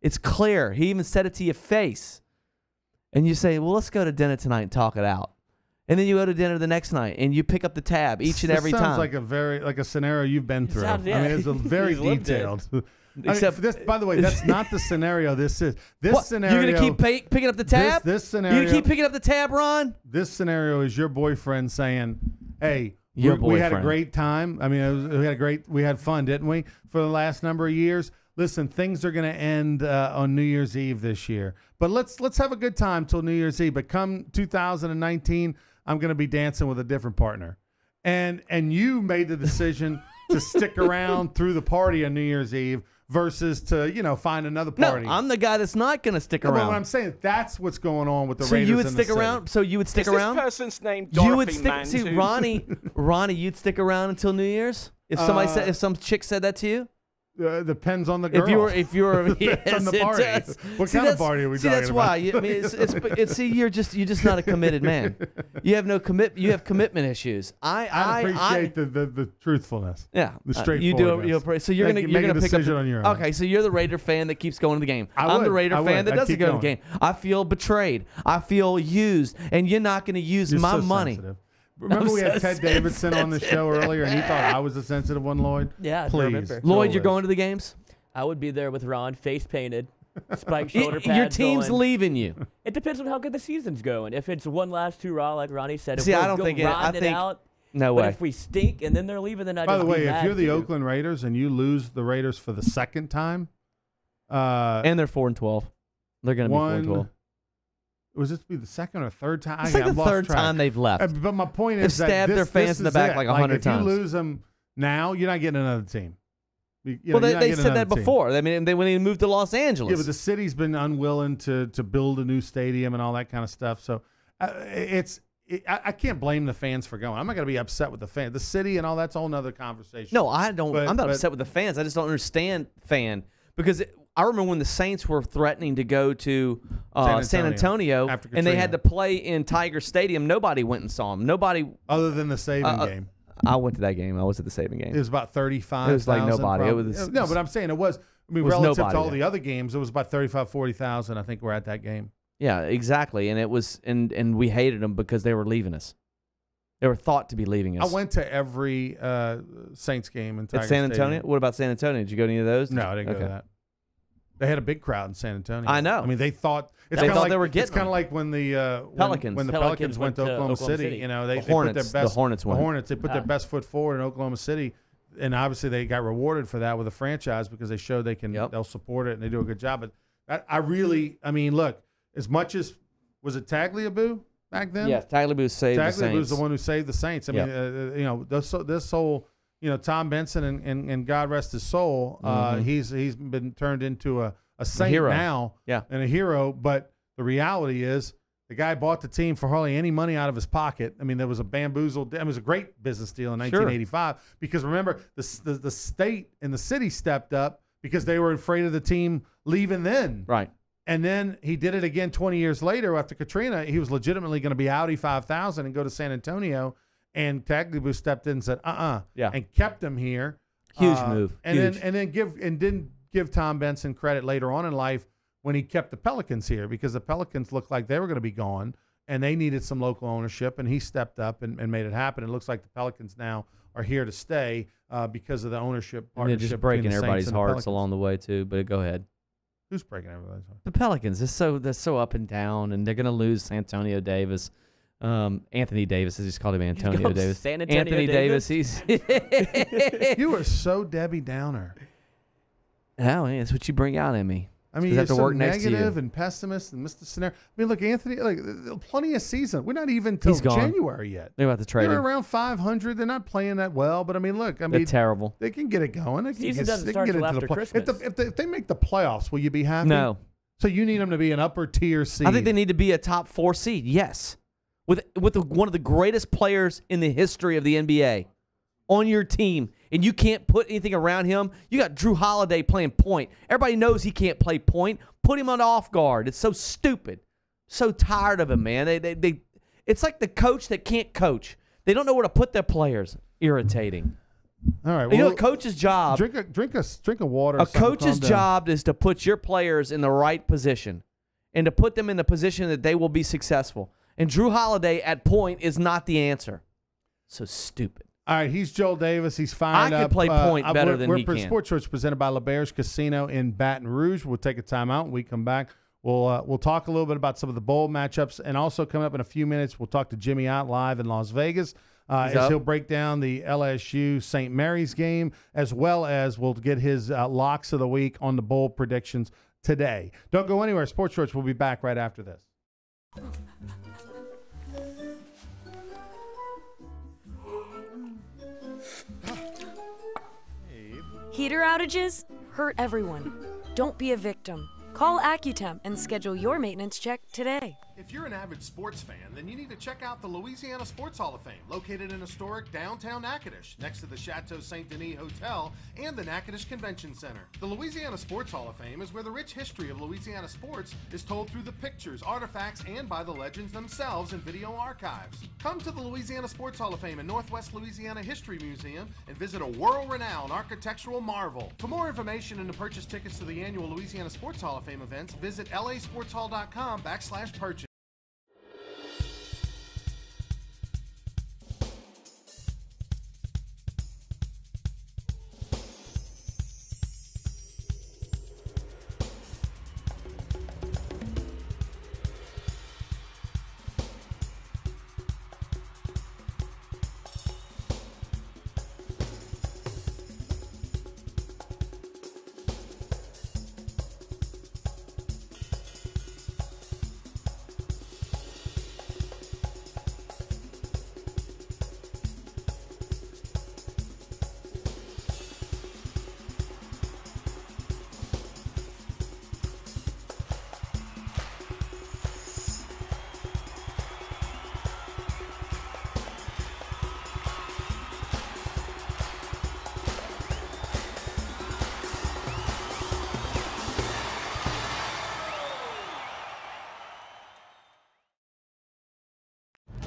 It's clear. He even said it to your face. And you say, well, let's go to dinner tonight and talk it out. And then you go to dinner the next night and you pick up the tab each and every time. Sounds like a scenario you've been through. I mean, it's a very detailed. Except this, by the way, that's not the scenario this is. This scenario. You're going to keep picking up the tab? This scenario. You're going to keep picking up the tab, Ron? This scenario is your boyfriend saying, hey, we had a great time. I mean, we had fun, didn't we, for the last number of years? Listen, things are going to end on New Year's Eve this year. But let's have a good time till New Year's Eve. But come 2019, I'm going to be dancing with a different partner. And you made the decision to stick around through the party on New Year's Eve versus to, find another party. No, I'm the guy that's not going to stick around. But what I'm saying, that's what's going on with the so Raiders. You would stick around. So you would stick around. This person's name Dorothy You would stick. See, Ronnie, you'd stick around until New Year's. If if some chick said that to you. Depends on the girl. If you were yes, on the party. What kind of party are we talking about? That's why. I mean, you're just not a committed man. You have no You have commitment issues. I appreciate the truthfulness. Yeah, the straightforwardness. So you're gonna pick up on your own. Okay, so you're the Raider fan that keeps going to the game. I'm the Raider fan that doesn't go to the game. I feel betrayed. I feel used, and you're not going to use my money. Sensitive. Remember we had Ted Davidson on the show earlier, and he thought I was the sensitive one, Lloyd? Yeah, please. I remember. Lloyd, you're going to the games? I would be there with Ron, face painted, spiked shoulder pads. Your team's leaving you. It depends on how good the season's going. If it's one last hurrah, like Ronnie said, if I don't think it out. No way. But if we stink and then they're leaving, then By the way, if you're the Oakland Raiders and you lose the Raiders for the second time, and they're 4-12, they're going to be 4-12. Was this be the second or third time? It's like the third time they've left. But my point is they've stabbed their fans in the back like 100 times. If you lose them now, you're not getting another team. They said that before. I mean, when they moved to Los Angeles. Yeah, but the city's been unwilling to build a new stadium and all that kind of stuff. So I can't blame the fans for going. I'm not going to be upset with the fans. The city and all that's a whole other conversation. No, I don't. I'm not upset with the fans. I just don't understand because I remember when the Saints were threatening to go to San Antonio and they had to play in Tiger Stadium. Nobody went and saw them. Nobody other than the Saban game. I went to that game. I was at the Saban game. It was about 35,000. It was like nobody. It was no, but I'm saying it was. I mean, relative to all the other games, it was about 35,000, 40,000. I think were at that game. Yeah, exactly. And it was, and we hated them because they were leaving us. They were thought to be leaving us. I went to every Saints game in Tiger San Antonio. Stadium. What about San Antonio? Did you go to any of those? No, I didn't go to that. They had a big crowd in San Antonio. I know. I mean, they thought they were getting. It's kind of like when the Pelicans. when the Pelicans went to Oklahoma City. You know, they put their best. The Hornets went. The Hornets. They put their best foot forward in Oklahoma City, and obviously they got rewarded for that with a franchise because they showed they can. They'll support it and they do a good job. But I mean, look, as much as was it Tagliabue back then? Yes, Tagliabue saved the Saints. Tagliabue's the one who saved the Saints. I mean, this whole. Tom Benson and God rest his soul, he's been turned into a saint hero. now, and a hero. But the reality is, the guy bought the team for hardly any money out of his pocket. I mean, there was a bamboozled. It was a great business deal in 1985 because remember the state and the city stepped up because they were afraid of the team leaving then. Right. And then he did it again 20 years later after Katrina. He was legitimately going to be Audi 5000 and go to San Antonio. And Tagliabue stepped in and said, and kept him here. Huge move. And Huge. then didn't give Tom Benson credit later on in life when he kept the Pelicans here because the Pelicans looked like they were going to be gone and they needed some local ownership, and he stepped up and made it happen. It looks like the Pelicans now are here to stay because of the ownership partnership. And they're just breaking between the everybody's Saints and the hearts Pelicans. along the way too. But go ahead. Who's breaking everybody's hearts? The Pelicans. They're so up and down, and they're going to lose Antonio Davis. Anthony Davis, as he's called him, Antonio Davis. San Antonio Anthony Davis. He's You are so Debbie Downer. Oh, yeah, that's what you bring out in me. I mean, you you're have to so work next to you. negative and pessimist and Mr. Scenario. I mean, look, Anthony, plenty of season. We're not even till He's gone. January yet. They're about to trade They're him. around 500. They're not playing that well, but I mean, look, They're terrible. They can get it going. They can Season doesn't they start can get till into after the Christmas. If they make the playoffs, will you be happy? No. So you need them to be an upper tier seed. I think they need to be a top 4 seed. Yes, with one of the greatest players in the history of the NBA on your team, and you can't put anything around him. You got Drew Holiday playing point. Everybody knows he can't play point. Put him on off guard. It's so stupid. So tired of him, man. They it's like the coach that can't coach. They don't know where to put their players. Irritating. All right. You know, a coach's job. Drink a water. A coach's job is to put your players in the right position and to put them in the position that they will be successful. And Drew Holiday at point is not the answer. So stupid. All right, he's Joel Davis. He's fired up. I could play point better than he can. Sports Church presented by LaBerge Casino in Baton Rouge. We'll take a timeout. When we come back, we'll talk a little bit about some of the bowl matchups, and also coming up in a few minutes, we'll talk to Jimmy Ott live in Las Vegas as he'll break down the LSU St. Mary's game, as well as we'll get his locks of the week on the bowl predictions today. Don't go anywhere. Sports Church will be back right after this. Heater outages hurt everyone. Don't be a victim. Call Accutemp and schedule your maintenance check today. If you're an avid sports fan, then you need to check out the Louisiana Sports Hall of Fame, located in historic downtown Natchitoches, next to the Chateau Saint Denis Hotel and the Natchitoches Convention Center. The Louisiana Sports Hall of Fame is where the rich history of Louisiana sports is told through the pictures, artifacts, and by the legends themselves in video archives. Come to the Louisiana Sports Hall of Fame and Northwest Louisiana History Museum and visit a world-renowned architectural marvel. For more information and to purchase tickets to the annual Louisiana Sports Hall of Fame events, visit lasportshall.com/purchase.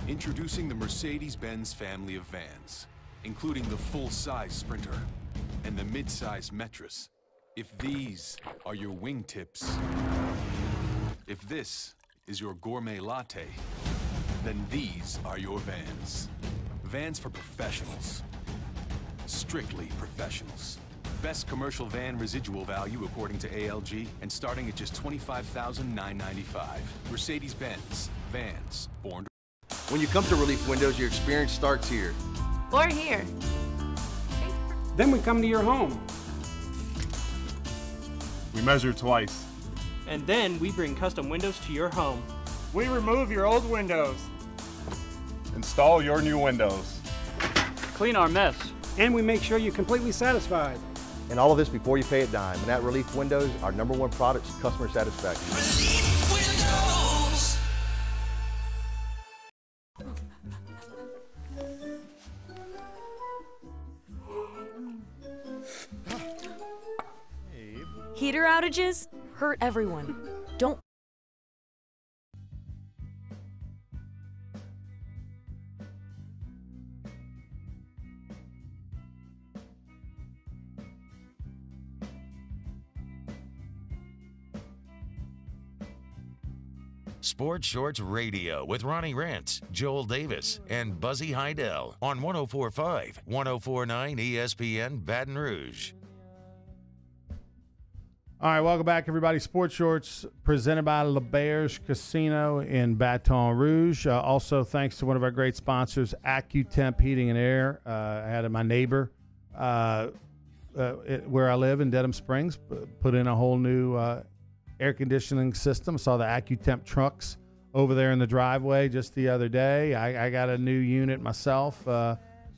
Introducing the Mercedes-Benz family of vans, including the full-size Sprinter and the mid-size Metris. If these are your wingtips, if this is your gourmet latte, then these are your vans. Vans for professionals. Strictly professionals. Best commercial van residual value according to ALG, and starting at just $25,995. Mercedes-Benz. Vans. Born to... When you come to Relief Windows, your experience starts here. Or here. Then we come to your home. We measure twice. And then we bring custom windows to your home. We remove your old windows. Install your new windows. Clean our mess. and we make sure you're completely satisfied. And all of this before you pay a dime. And at Relief Windows, our #1 product is customer satisfaction. Heater outages hurt everyone. Don't. Sports Shorts Radio with Ronnie Rentz, Joel Davis, and Buzzy Heidel on 104.5, 104.9 ESPN Baton Rouge. All right, welcome back, everybody. Sports Shorts presented by LeBear's Casino in Baton Rouge. Also, thanks to one of our great sponsors, AccuTemp Heating and Air. I had my neighbor where I live in Dedham Springs put in a whole new air conditioning system. Saw the AccuTemp trucks over there in the driveway just the other day. I got a new unit myself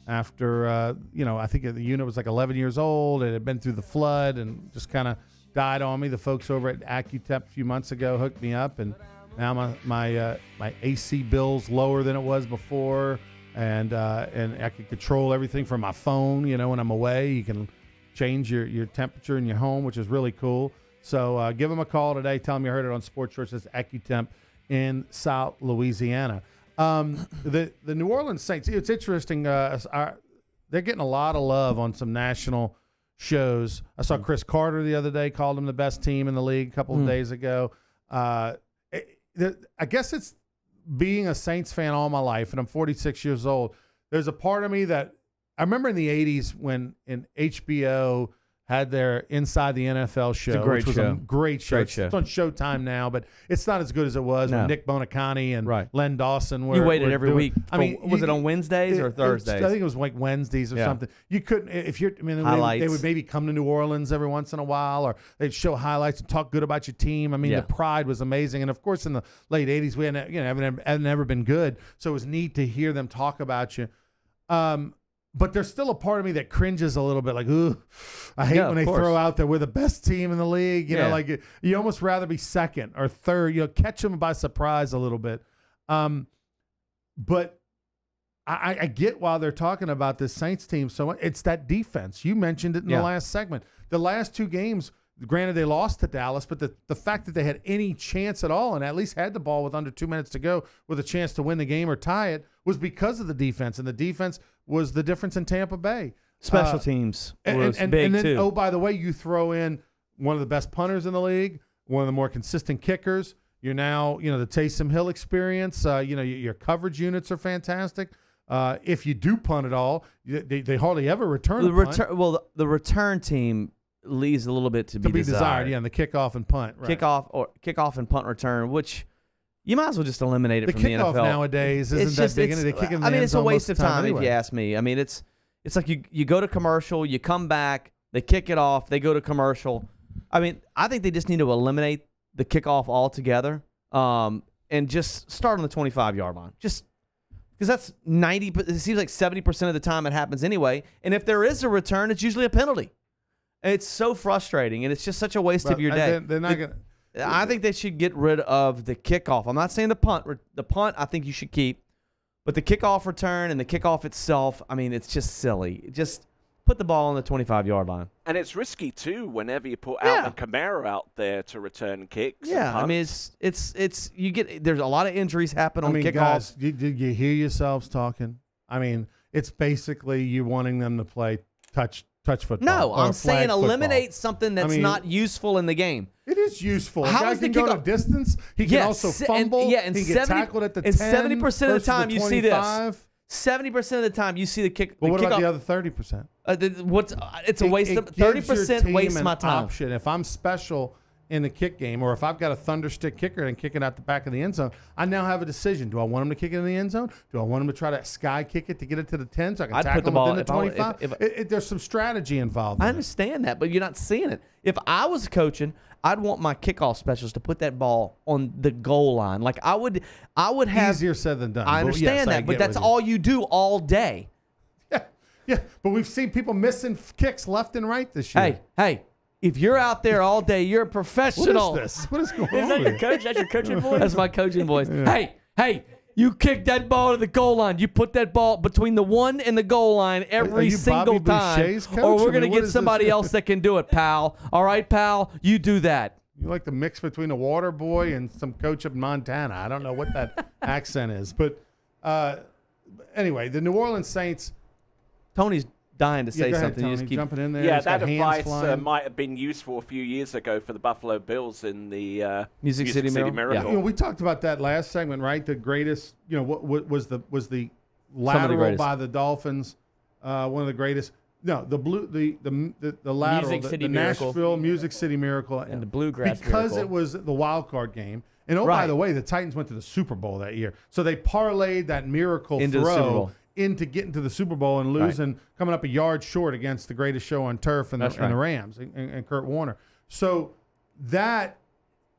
after, I think the unit was like 11 years old. It had been through the flood and just kind of died on me. The folks over at AccuTemp a few months ago hooked me up, and now my AC bill's lower than it was before, and I can control everything from my phone. When I'm away, you can change your temperature in your home, which is really cool. So give them a call today. Tell them you heard it on Sports Shorts. It's AccuTemp in South Louisiana. The New Orleans Saints, it's interesting. They're getting a lot of love on some national shows. I saw Chris Carter the other day, called them the best team in the league a couple of days ago. I guess it's being a Saints fan all my life, and I'm 46 years old. There's a part of me that I remember in the 80s when in HBO had their Inside the NFL show, which was a great show. It's on Showtime now, but it's not as good as it was when Nick Bonacani and Len Dawson were. You waited every week. Was it on Wednesdays or Thursdays? I think it was like Wednesdays or something. You couldn't, they would maybe come to New Orleans every once in a while, or they'd show highlights and talk good about your team. The pride was amazing. And of course, in the late 80s, we had never been good. So it was neat to hear them talk about you. But there's still a part of me that cringes a little bit, like, ooh, I hate when they throw out that we're the best team in the league. You know, like you almost rather be second or third, catch them by surprise a little bit. But I get why they're talking about this Saints team so much. It's that defense. You mentioned it in the last segment. The last two games, granted they lost to Dallas, but the fact that they had any chance at all and at least had the ball with under 2 minutes to go with a chance to win the game or tie it was because of the defense. And the defense was the difference in Tampa Bay. Special teams was big, and then, too. Oh, by the way, you throw in one of the best punters in the league, one of the more consistent kickers. You're now, the Taysom Hill experience. Your coverage units are fantastic. If you do punt at all, they hardly ever return a punt. The return team leaves a little bit to be desired. Yeah, and the kickoff and punt. Right. Kickoff and punt return, which you might as well just eliminate it from the NFL. The kickoff nowadays isn't that big. They kick in the end it's a waste of time anyway. if you ask me. It's like you go to commercial, you come back, they kick it off, they go to commercial. I think they just need to eliminate the kickoff altogether, and just start on the 25-yard line. Just because that's 90. It seems like 70% of the time it happens anyway. And if there is a return, it's usually a penalty. It's so frustrating, and it's just such a waste of your day. They're not going to. I think they should get rid of the kickoff. I'm not saying the punt. The punt, I think you should keep. But the kickoff return and the kickoff itself, it's just silly. Just put the ball on the 25-yard line. And it's risky, too, whenever you put Alvin Kamara out there to return kicks. Yeah, it's you get – there's a lot of injuries happen on kickoffs. Guys, did you hear yourselves talking? It's basically you wanting them to play touch football. No, I'm saying eliminate something that's not useful in the game. It is useful. How guy is the can go to distance. He can also fumble. And he can get tackled at the 10. And 70% of the time you see this. 70% of the time you see the kick. Well, what about the other 30%? It's a waste of 30% waste my time. Option. If I'm special in the kick game, or if I've got a thunderstick kicker and kick it out the back of the end zone, I now have a decision. Do I want him to kick it in the end zone? Do I want him to try to sky kick it to get it to the 10 so I can tackle him within the 25? There's some strategy involved. I understand that, but you're not seeing it. If I was coaching, I'd want my kickoff specialist to put that ball on the goal line. Like I would have. Easier said than done. I understand that, but that's all you do all day. Yeah, but we've seen people missing kicks left and right this year. Hey, if you're out there all day, you're a professional. What is this? What is going Is on? that your coach? That's your coaching voice? That's my coaching voice. Yeah. Hey, you kick that ball to the goal line. You put that ball between the 1 and the goal line every you single Bobby time, Boucher's coach? or we're I going mean, to what get is somebody this? else that can do it, pal. All right, pal? You do that. You like the mix between a water boy and some coach of Montana. I don't know what that accent is. But anyway, the New Orleans Saints. Tony's dying to say go ahead, something. Tony. You just keep Jumping in there. Yeah, He's got that hands advice flying. might have been useful a few years ago for the Buffalo Bills in the Music City Miracle. You know, we talked about that last segment, right? The greatest, what was the lateral greatest. by the Dolphins, one of the greatest. No, the lateral, Music City the Miracle. Nashville Music City Miracle, And the Bluegrass because Miracle. it was the wild card game. And by Right. the way, the Titans went to the Super Bowl that year, so they parlayed that miracle Into the Super throw Bowl. into getting to the Super Bowl and losing, coming up a yard short against the greatest show on turf and, That's and the right. Rams and Kurt Warner. So that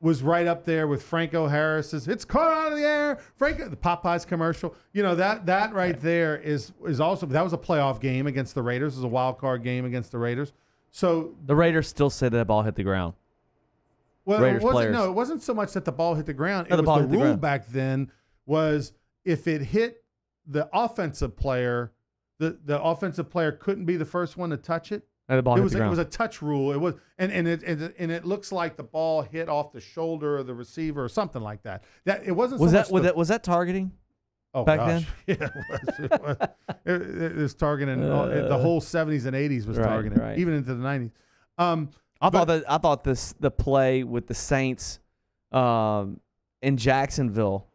was right up there with Franco Harris's "It's caught out of the air." Franco, the Popeyes commercial. That right there is also, that was a playoff game against the Raiders. It was a wild card game against the Raiders. So The Raiders still say that ball hit the ground. well, Raiders players. it wasn't so much that the ball hit the ground. No, It the was ball the hit the rule ground. back then was if it hit the offensive player, the offensive player couldn't be the first one to touch it. No, the ball hit It was the it ground. was a touch rule. It was and it looks like the ball hit off the shoulder of the receiver or something like that. That it wasn't. Was so that much was that targeting? Oh, back gosh. Yeah, it was. It was targeting the whole 70s and 80s was Right, targeting, right. even into the 90s. I thought the play with the Saints in Jacksonville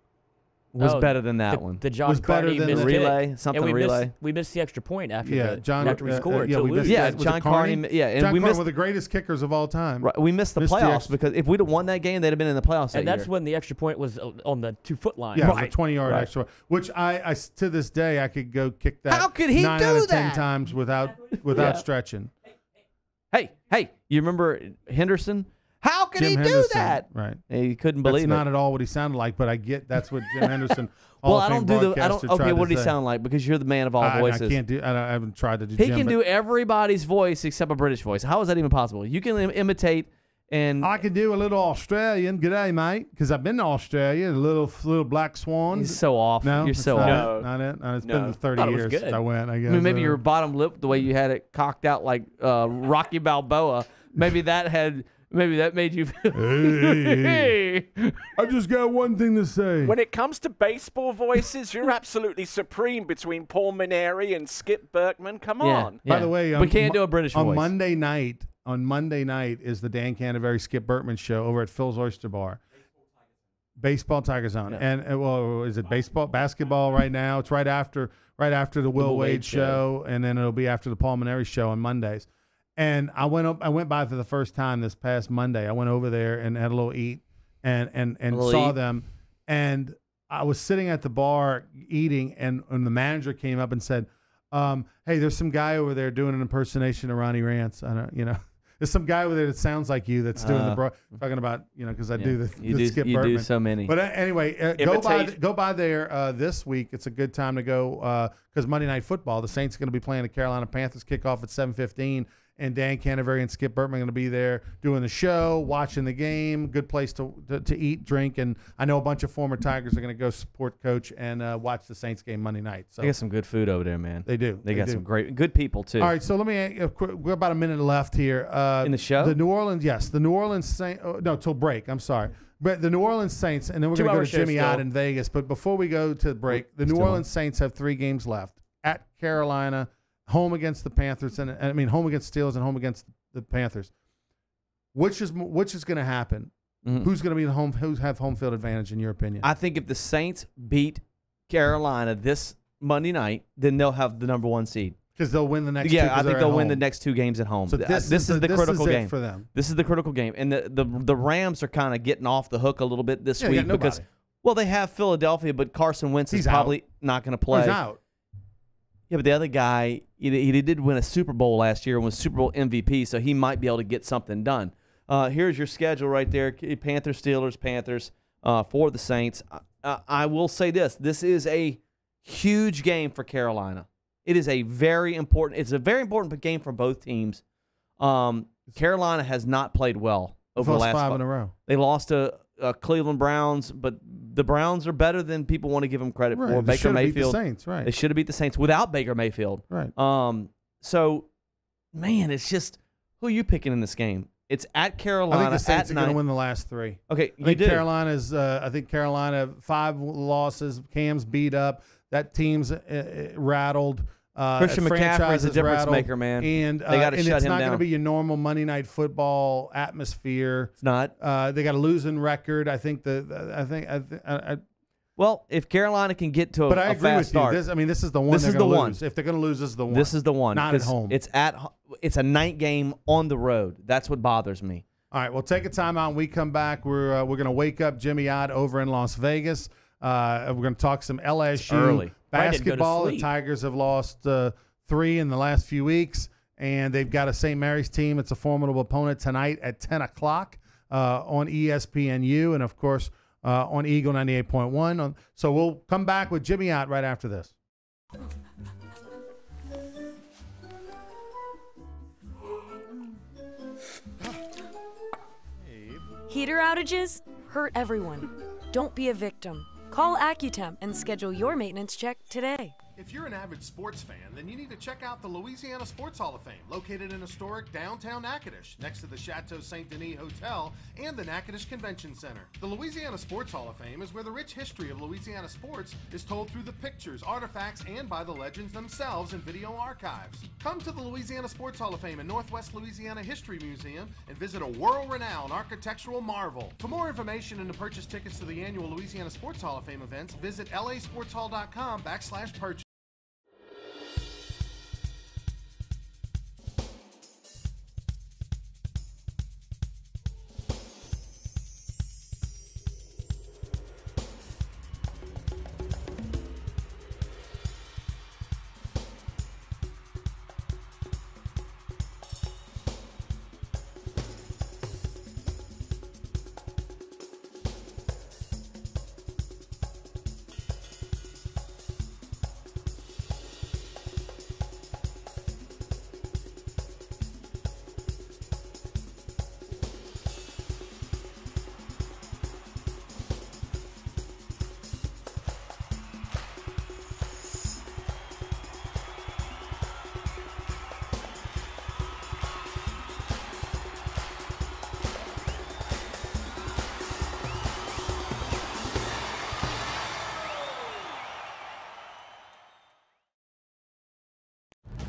was better than that one. The John Was better Carney than missed the kick. relay, something and we relay. We missed the extra point after after we we scored. yeah, to we lose. missed Yeah, that. Was John it Carney? Carney, yeah, and John we Carney, missed- one of the greatest kickers of all time. Right, we missed the Missed the playoffs extra- because if we'd have won that game, they'd have been in the playoffs that And that's year. when the extra point was on the 2-foot line. Yeah, it was a 20-yard Right. extra, which I to this day I could go kick that. How could he 9 do out of 10 that? times without Yeah. stretching? Hey, you remember Henderson? How could Jim he Henderson, do that? right? He couldn't That's believe not it. at all what he sounded like, but I get that's what Jim Henderson. Well, Hall of I don't Fame do the. I broadcaster don't. Okay, tried what to did he say. sound like? Because you're the man of all I voices. can't do. I haven't tried to do. He Jim, can but do everybody's voice except a British voice. How is that even possible? You can imitate and I can do a little Australian. G'day, mate. Because I've been to Australia. A little black swan. he's so off. No, You're it's so not off. it. Not it. No, it's No. been 30 Thought it was years good. since I went. I guess. I mean, maybe your bottom lip, the way you had it cocked out like Rocky Balboa, maybe that made you feel. Hey. I just got one thing to say. When it comes to baseball voices, you're absolutely supreme between Paul Maneri and Skip Berkman. Come on. By the way, we can't do a British on voice. Monday night. On Monday night is the Dan Canterbury Skip Bertman show over at Phil's Oyster Bar. Baseball Tiger Zone, and well, is it basketball right now? It's right after the Will Wade show, and then it'll be after the Paul Maneri show on Mondays. And I went by for the first time this past Monday. I went over there and had a little eat, and saw them, and I was sitting at the bar eating, and the manager came up and said, "Hey, there's some guy over there doing an impersonation of Ronnie Rance. I don't, there's some guy over there that sounds like you that's doing talking about, because I do the Skip you Bertman. do so many. But anyway, go by there this week. It's a good time to go because Monday Night Football, the Saints are going to be playing the Carolina Panthers. Kickoff at 7:15. And Dan Canterbury and Skip Bertman are going to be there doing the show, watching the game. Good place to eat, drink, and I know a bunch of former Tigers are going to go support Coach and watch the Saints game Monday night. So They got some good food over there, man. They do. They got do. some good people too. All right, so let me. We're about a minute left here. In the show? The New Orleans Saints. No, till break. I'm sorry. But the New Orleans Saints, and then we're going to go 2-hour to show Jimmy still. out in Vegas. But before we go to the break, the New Orleans Saints have 3 games left at Carolina, home against the Panthers, and home against Steelers and home against the Panthers. Which is going to happen? Mhm. Who's going to be who's have home field advantage in your opinion? I think if the Saints beat Carolina this Monday night, then they'll have the number 1 seed. Because they'll win the next. 2 Yeah, 'cause I think they're they'll at win the home. next 2 games at home. So this is the critical it game for them. This is the critical game, and the Rams are kind of getting off the hook a little bit this Yeah, they week got because nobody. they have Philadelphia, but Carson Wentz is He's probably not going to play. He's out. Yeah, but the other guy, he did win a Super Bowl last year and was Super Bowl MVP, so he might be able to get something done. Here's your schedule right there: Panthers, Steelers, Panthers for the Saints. I will say this: this is a huge game for Carolina. It is a very important. It's a very important game for both teams. Carolina has not played well over the last 5 in a row. They lost to Cleveland Browns, but the Browns are better than people want to give them credit for. They Baker Mayfield. beat the Saints, right? They should have beat the Saints without Baker Mayfield. Right. So, man, it's just who are you picking in this game? It's at Carolina. I think the Saints are going to night. win the last 3. Okay, I think Carolina 5 losses. Cam's beat up. That team's rattled. Christian McCaffrey's a difference maker, man. And they got to shut him down. It's not going to be your normal Monday Night Football atmosphere. It's not. They got a losing record. I think well, if Carolina can get to but I a agree fast with start, you. This is the one. They're going to lose. If they're going to lose, this is the one. This is the one. Not at home. It's a night game on the road. That's what bothers me. All right, we'll take a timeout. When we come back, we're going to wake up Jimmy Ott over in Las Vegas. We're going to talk some LSU basketball. The Tigers have lost 3 in the last few weeks, and they've got a St. Mary's team. It's a formidable opponent tonight at 10 o'clock on ESPNU, and, of course, on Eagle 98.1. So we'll come back with Jimmy Ott right after this. Heater outages hurt everyone. Don't be a victim. Call Accutemp and schedule your maintenance check today. If you're an avid sports fan, then you need to check out the Louisiana Sports Hall of Fame, located in historic downtown Natchitoches, next to the Chateau Saint Denis Hotel and the Natchitoches Convention Center. The Louisiana Sports Hall of Fame is where the rich history of Louisiana sports is told through the pictures, artifacts, and by the legends themselves in video archives. Come to the Louisiana Sports Hall of Fame and Northwest Louisiana History Museum and visit a world-renowned architectural marvel. For more information and to purchase tickets to the annual Louisiana Sports Hall of Fame events, visit lasportshall.com/purchase.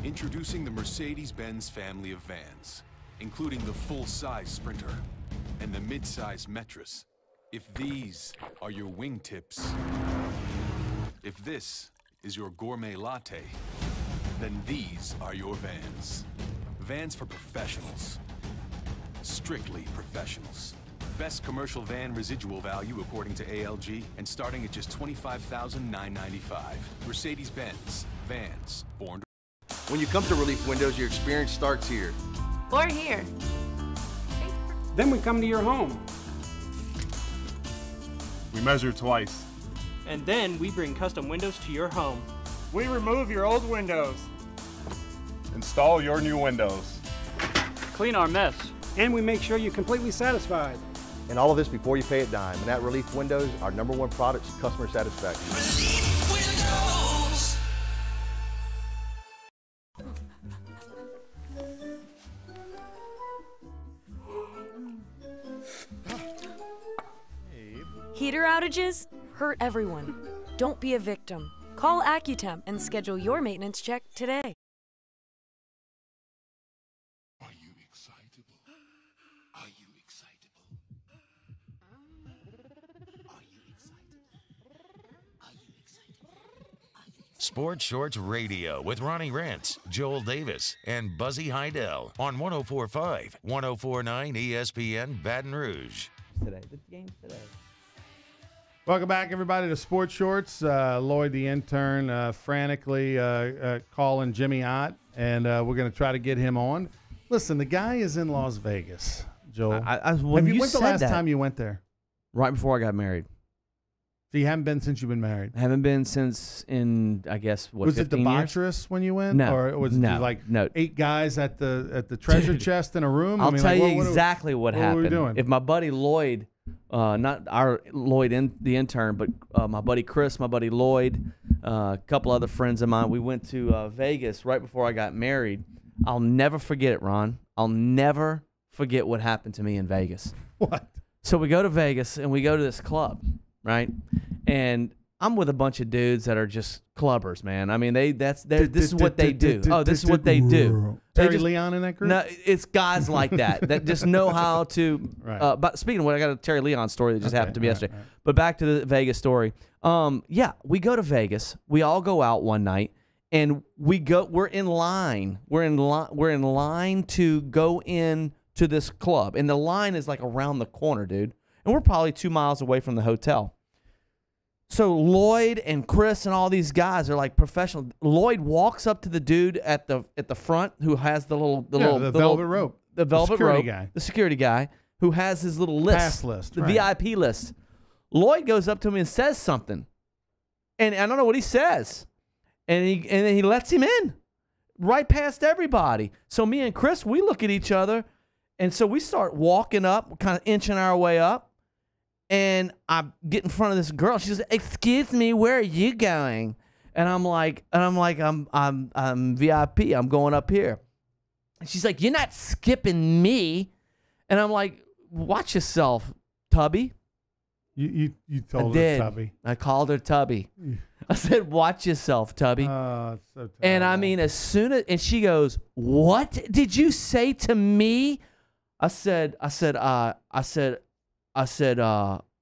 Introducing the Mercedes-Benz family of vans, including the full-size Sprinter and the mid-size Metris. If these are your wingtips, if this is your gourmet latte, then these are your vans. Vans for professionals. Strictly professionals. Best commercial van residual value according to ALG, and starting at just $25,995. Mercedes-Benz. Vans. Born to... When you come to Relief Windows, your experience starts here. Or here. Then we come to your home. We measure twice. And then we bring custom windows to your home. We remove your old windows. Install your new windows. Clean our mess. And we make sure you're completely satisfied. And all of this before you pay a dime. And at Relief Windows, our #1 product is customer satisfaction. Heater outages hurt everyone. Don't be a victim. Call Accutemp and schedule your maintenance check today. Are you excitable? Are you excitable? Are you excited? Are you excited? Sports Shorts Radio with Ronnie Rentz, Joel Davis, and Buzzy Heidel on 104.5, 104.9 ESPN Baton Rouge. Today, the game's today. Welcome back, everybody, to Sports Shorts. Lloyd, the intern, frantically calling Jimmy Ott, and we're going to try to get him on. Listen, the guy is in Las Vegas, Joel. When you you went the said last that, time you went there? Right before I got married. So you haven't been since you've been married? I haven't been since I guess, what, was it 15 years? debaucherous when you went? No. Or was it like 8 guys at the treasure chest in a room? I'll tell you exactly what happened. happened. What were we doing? If my buddy Lloyd, not our Lloyd, the intern, but my buddy Chris, my buddy Lloyd, a couple other friends of mine, we went to Vegas right before I got married. I'll never forget it, Ron. I'll never forget what happened to me in Vegas. What? So we go to Vegas and we go to this club, right? And I'm with a bunch of dudes that are just clubbers, man. I mean, this is what they do. Oh, this is what they do. Terry Leon in that group? No, it's guys like that just know how to. Right. But speaking of what, I got a Terry Leon story that just happened to me yesterday. Right. But back to the Vegas story. Yeah, we go to Vegas. We all go out one night, and we're in line. We're in line to go in to this club, and the line is like around the corner, dude. And we're probably 2 miles away from the hotel. So Lloyd and Chris and all these guys are like professional. Lloyd walks up to the dude at the front who has the velvet rope, the security guy who has his little list, pass list, the VIP list. Lloyd goes up to him and says something, and I don't know what he says, and he lets him in, right past everybody. So me and Chris, we look at each other, and so we start walking up, kind of inching our way up. And I get in front of this girl. She says, "Excuse me, where are you going?" And I'm like, I'm VIP. I'm going up here. And she's like, "You're not skipping me." And I'm like, "Watch yourself, Tubby." You told her Tubby. I called her Tubby. I said, "Watch yourself, Tubby." Oh, it's so terrible. And I mean, and she goes, "What did you say to me?" I said,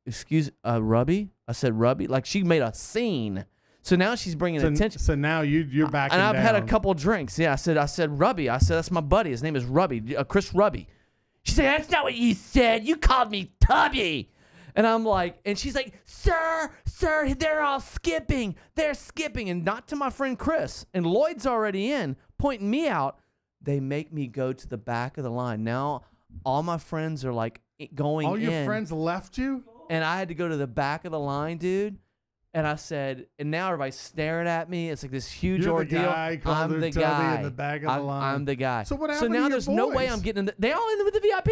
excuse, Rubby? I said, Rubby? Like, she made a scene. So now she's bringing attention. So now you're back and I've had a couple drinks. Yeah, I said, Rubby. I said, that's my buddy. His name is Rubby, Chris Rubby. She said, "That's not what you said. You called me Tubby." And I'm like, and she's like, sir, they're all skipping. They're skipping. And not to my friend Chris. And Lloyd's already in, pointing me out. They make me go to the back of the line. Now all my friends are like, going in. All your friends left you? And I had to go to the back of the line, dude. And I said, and now everybody's staring at me. It's like this huge ordeal. I'm the guy. In the back of the line. I'm the guy. So what happened So now to your there's no way I'm getting in. They all in with the VIP.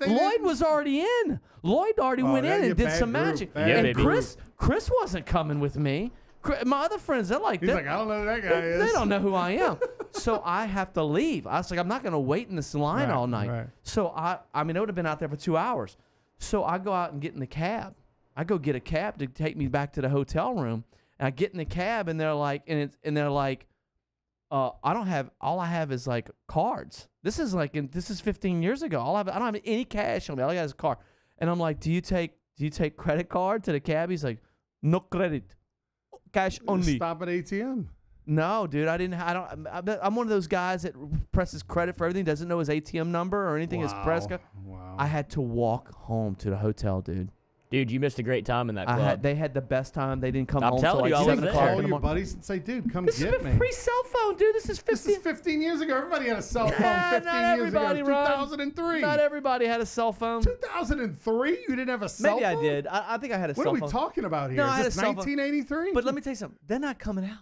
Lloyd was already in. Lloyd already went in and did some magic. And Chris wasn't coming with me. My other friends, they're like, he's like, "I don't know who that guy is." They don't know who I am. So I have to leave. I was like, I'm not going to wait in this line all night. Right. So I mean, I would have been out there for 2 hours. So I go out and get in the cab. I go get a cab to take me back to the hotel room. And I get in the cab, and they're like, I don't have, all I have is like cards. This is 15 years ago. I don't have any cash on me. All I got is a card. And I'm like, do you take credit card to the cab? He's like, "No credit. Cash only." Stop at ATM. No, dude, I'm one of those guys that presses credit for everything, doesn't know his ATM number or anything. His press card. Wow. I had to walk home to the hotel, dude. Dude, you missed a great time in that club. They had the best time. They didn't come home. I'm telling you, I was there. Call your buddies and say, "Dude, come get me." This is a free cell phone, dude. This is 15 years ago. Everybody had a cell phone 15 years ago. 2003. Not everybody had a cell phone. 2003? You didn't have a cell phone? Maybe I did. I think I had a cell phone. What are we talking about here? No, I had a cell phone. 1983? But let me tell you something. They're not coming out.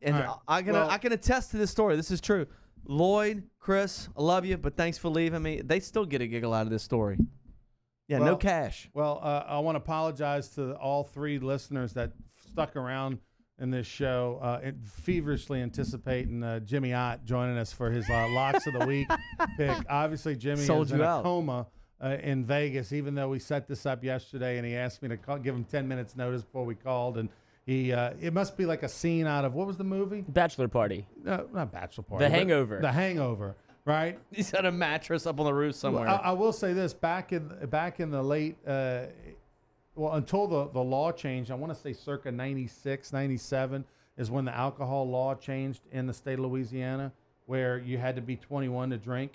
And right. I can attest to this story. This is true. Lloyd, Chris, I love you, but thanks for leaving me. They still get a giggle out of this story. Yeah, no cash. Well, I want to apologize to all 3 listeners that stuck around in this show, feverishly anticipating Jimmy Ott joining us for his Locks of the Week pick. Obviously, Jimmy is in a coma in Vegas, even though we set this up yesterday, and he asked me to give him 10 minutes notice before we called, and he it must be like a scene out of, what was the movie? Bachelor Party. No, not Bachelor Party. The Hangover. The Hangover. Right, he's got a mattress up on the roof somewhere. Well, I will say this: back in the late, until the law changed, I want to say circa 96, 97 is when the alcohol law changed in the state of Louisiana, where you had to be 21 to drink.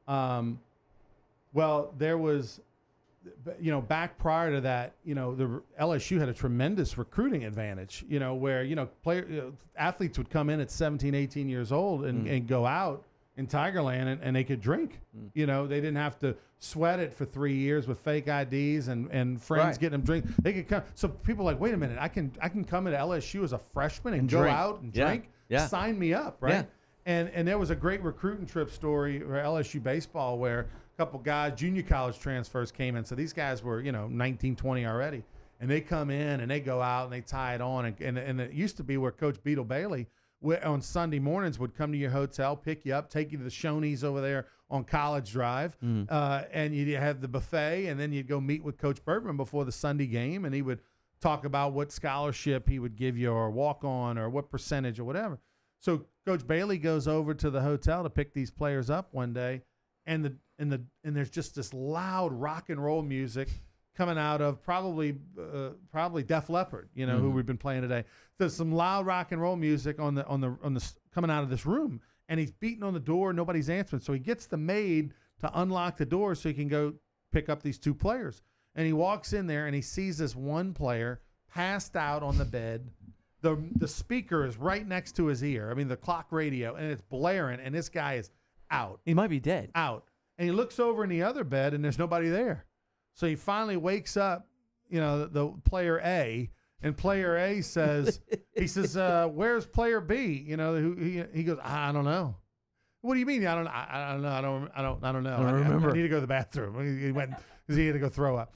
Well, there was, back prior to that, the LSU had a tremendous recruiting advantage. Where athletes would come in at 17, 18 years old and go out in Tigerland, and they could drink. You know, they didn't have to sweat it for 3 years with fake IDs and friends getting them drink. They could come. So people are like, wait a minute, I can come into LSU as a freshman and go drink. out and Yeah. drink. Yeah. Sign me up, right? Yeah. And there was a great recruiting trip story for LSU baseball where a couple guys, junior college transfers, came in. So these guys were 19, 20 already, and they come in and they go out and they tie it on. And it used to be where Coach Beetle Bailey on Sunday mornings would come to your hotel, pick you up, take you to the Shoney's over there on College Drive, and you'd have the buffet, and then you'd go meet with Coach Bertman before the Sunday game, and he would talk about what scholarship he would give you or walk on or what percentage or whatever. So Coach Bailey goes over to the hotel to pick these players up one day, and there's just this loud rock and roll music coming out of probably Def Leppard, who we've been playing today. There's some loud rock and roll music on the coming out of this room, and he's beating on the door. Nobody's answering, so he gets the maid to unlock the door so he can go pick up these two players. And he walks in there and he sees this one player passed out on the bed. The speaker is right next to his ear. I mean, the clock radio, and it's blaring, and this guy is out. He might be dead. Out. And he looks over in the other bed, and there's nobody there. So he finally wakes up, the player A, and player A says, where's player B? He goes, I don't know. What do you mean? I don't know. I don't know. I remember. I need to go to the bathroom. He went because he had to go throw up.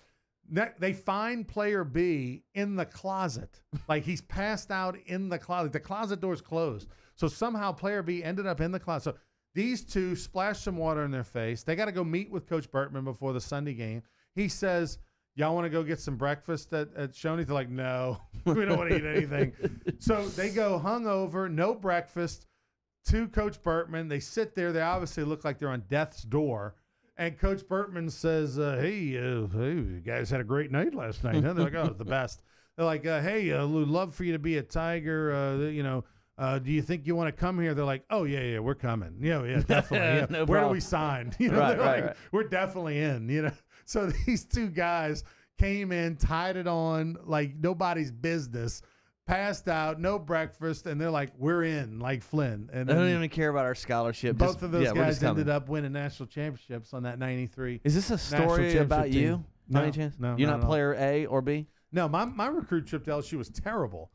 They find player B in the closet. Like he's passed out in the closet. The closet door's closed. So somehow player B ended up in the closet. So these two splashed some water in their face. They got to go meet with Coach Bertman before the Sunday game. He says, y'all want to go get some breakfast at Shoney's? They're like, no, we don't want to eat anything. So they go hungover, no breakfast, to Coach Bertman. They sit there. They obviously look like they're on death's door. And Coach Bertman says, hey, you guys had a great night last night. Huh? They're like, oh, it's the best. They're like, hey, we'd love for you to be a Tiger. Do you think you want to come here? They're like, oh, yeah, we're coming. Yeah, definitely. Yeah. No Where do problem. we sign? Right. We're definitely in, So these two guys came in, tied it on like nobody's business, passed out, no breakfast, and they're like, we're in, like Flynn. And They don't even care about our scholarship. both of those guys ended up winning national championships on that 93. Is this a national story championship about team. you? No, By any chance? no, You're not not at all. player A or B? No, my recruit trip to LSU was terrible.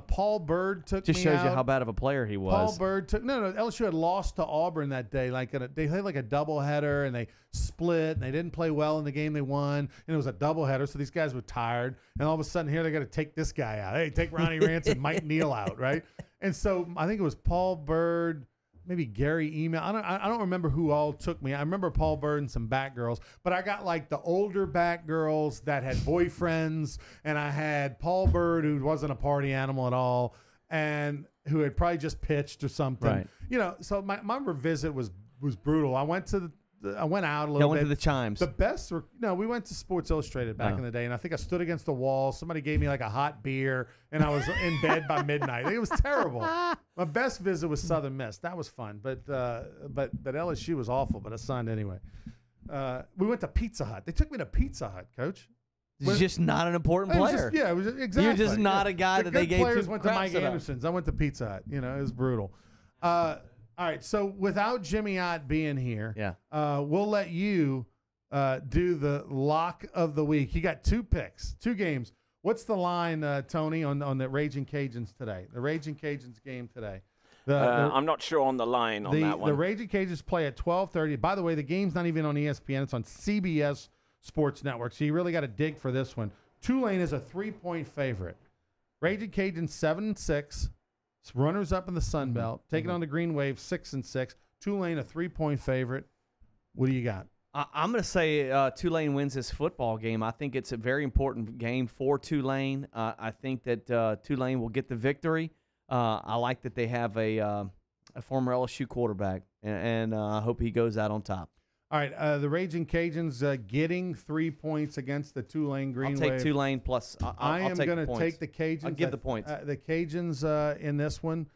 Paul Bird took Just me shows out. you how bad of a player he was. Paul Bird took LSU had lost to Auburn that day. They had like a doubleheader and they split and they didn't play well in the game they won. And it was a doubleheader, so these guys were tired. And all of a sudden here they got to take this guy out. Hey, take Ronnie Rance and Mike Neal out, right? And so I think it was Paul Bird, maybe Gary Email. I don't remember who all took me. I remember Paul Bird and some back girls, but I got like the older back girls that had boyfriends, and I had Paul Bird who wasn't a party animal at all, and who had probably just pitched or something. Right. So my visit was brutal. I went out a little Y'all went bit. to the Chimes. The best, we went to Sports Illustrated back in the day, and I think I stood against the wall. Somebody gave me like a hot beer, and I was in bed by midnight. It was terrible. My best visit was Southern Miss. That was fun, but LSU was awful. But I signed anyway. We went to Pizza Hut. They took me to Pizza Hut, Coach. He's just not an important It was player. just- it was exactly. You're just not a guy that they good gave players two went to craps Mike about. Anderson's. I went to Pizza Hut. It was brutal. All right, so without Jimmy Ott being here, we'll let you do the lock of the week. You got 2 picks, 2 games. What's the line, Tony, on the Raging Cajuns today? The Raging Cajuns game today. I'm not sure on the line on that one. The Raging Cajuns play at 12:30. By the way, the game's not even on ESPN. It's on CBS Sports Network, so you really got to dig for this one. Tulane is a 3-point favorite. Raging Cajuns 7-6. Runners up in the Sun Belt, taking on the Green Wave 6-6. Tulane a 3-point favorite. What do you got? I'm going to say Tulane wins this football game. I think it's a very important game for Tulane. I think that Tulane will get the victory. I like that they have a former LSU quarterback, and I hope he goes out on top. All right, the Raging Cajuns getting 3 points against the Tulane Green I'll Wave. take Tulane plus. I am going to take the Cajuns. I'll give the points. The Cajuns in this one,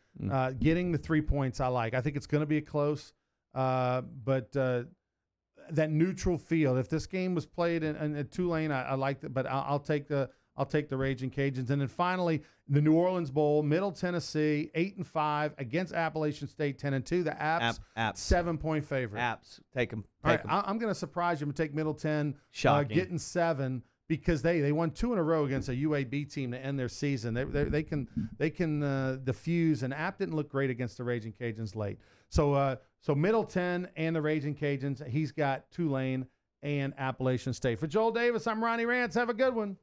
getting the 3 points I like. I think it's going to be close, but that neutral field. If this game was played in Tulane, I liked it, but I'll take the I'll take the Raging Cajuns. And then finally, the New Orleans Bowl, Middle Tennessee, 8-5 against Appalachian State, 10-2. The Apps, 7-point favorite. Apps, take them. All right, I'm going to surprise you and take Middle 10, Shocking. getting 7 because they won 2 in a row against a UAB team to end their season. They can diffuse, and App didn't look great against the Raging Cajuns late. So Middle 10 and the Raging Cajuns. He's got Tulane and Appalachian State. For Joel Davis, I'm Ronnie Rance. Have a good one.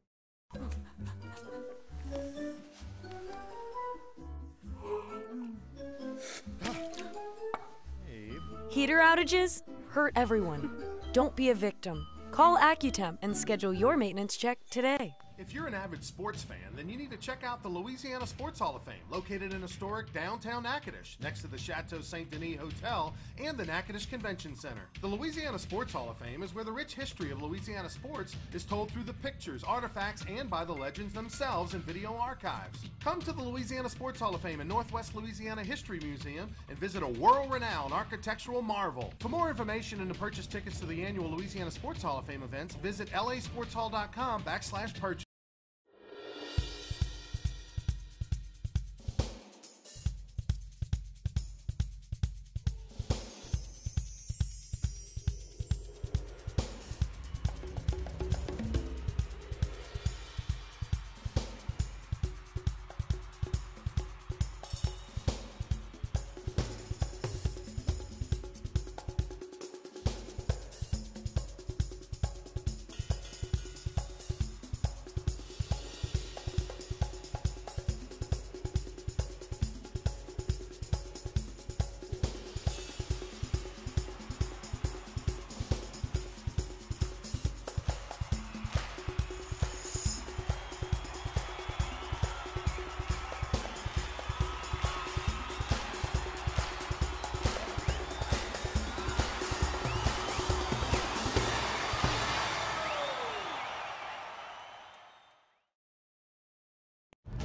Heater outages hurt everyone. Don't be a victim. Call Accutemp and schedule your maintenance check today. If you're an avid sports fan, then you need to check out the Louisiana Sports Hall of Fame, located in historic downtown Natchitoches, next to the Chateau Saint Denis Hotel and the Natchitoches Convention Center. The Louisiana Sports Hall of Fame is where the rich history of Louisiana sports is told through the pictures, artifacts, and by the legends themselves in video archives. Come to the Louisiana Sports Hall of Fame and Northwest Louisiana History Museum and visit a world-renowned architectural marvel. For more information and to purchase tickets to the annual Louisiana Sports Hall of Fame events, visit lasportshall.com/purchase.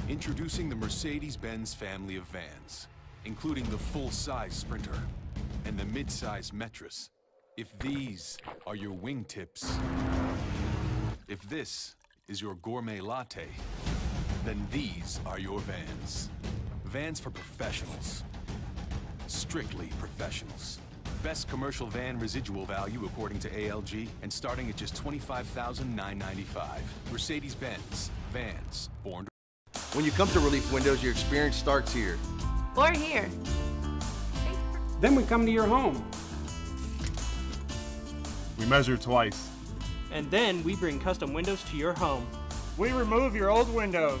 Introducing the Mercedes-Benz family of vans, including the full-size Sprinter and the mid-size Metris. If these are your wingtips, if this is your gourmet latte, then these are your vans. Vans for professionals. Strictly professionals. Best commercial van residual value according to ALG, and starting at just $25,995. Mercedes-Benz. Vans. Born to... When you come to Relief Windows, your experience starts here. Or here. Then we come to your home. We measure twice. And then we bring custom windows to your home. We remove your old windows.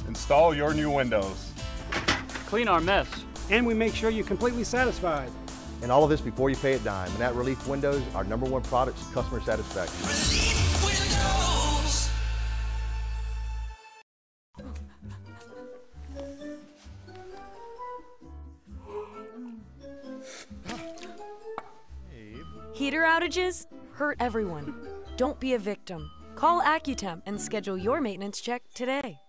Install your new windows. Clean our mess. And we make sure you're completely satisfied. And all of this before you pay a dime. And at Relief Windows, our #1 product is customer satisfaction. Relief Windows. Heater outages hurt everyone. Don't be a victim. Call Accutemp and schedule your maintenance check today.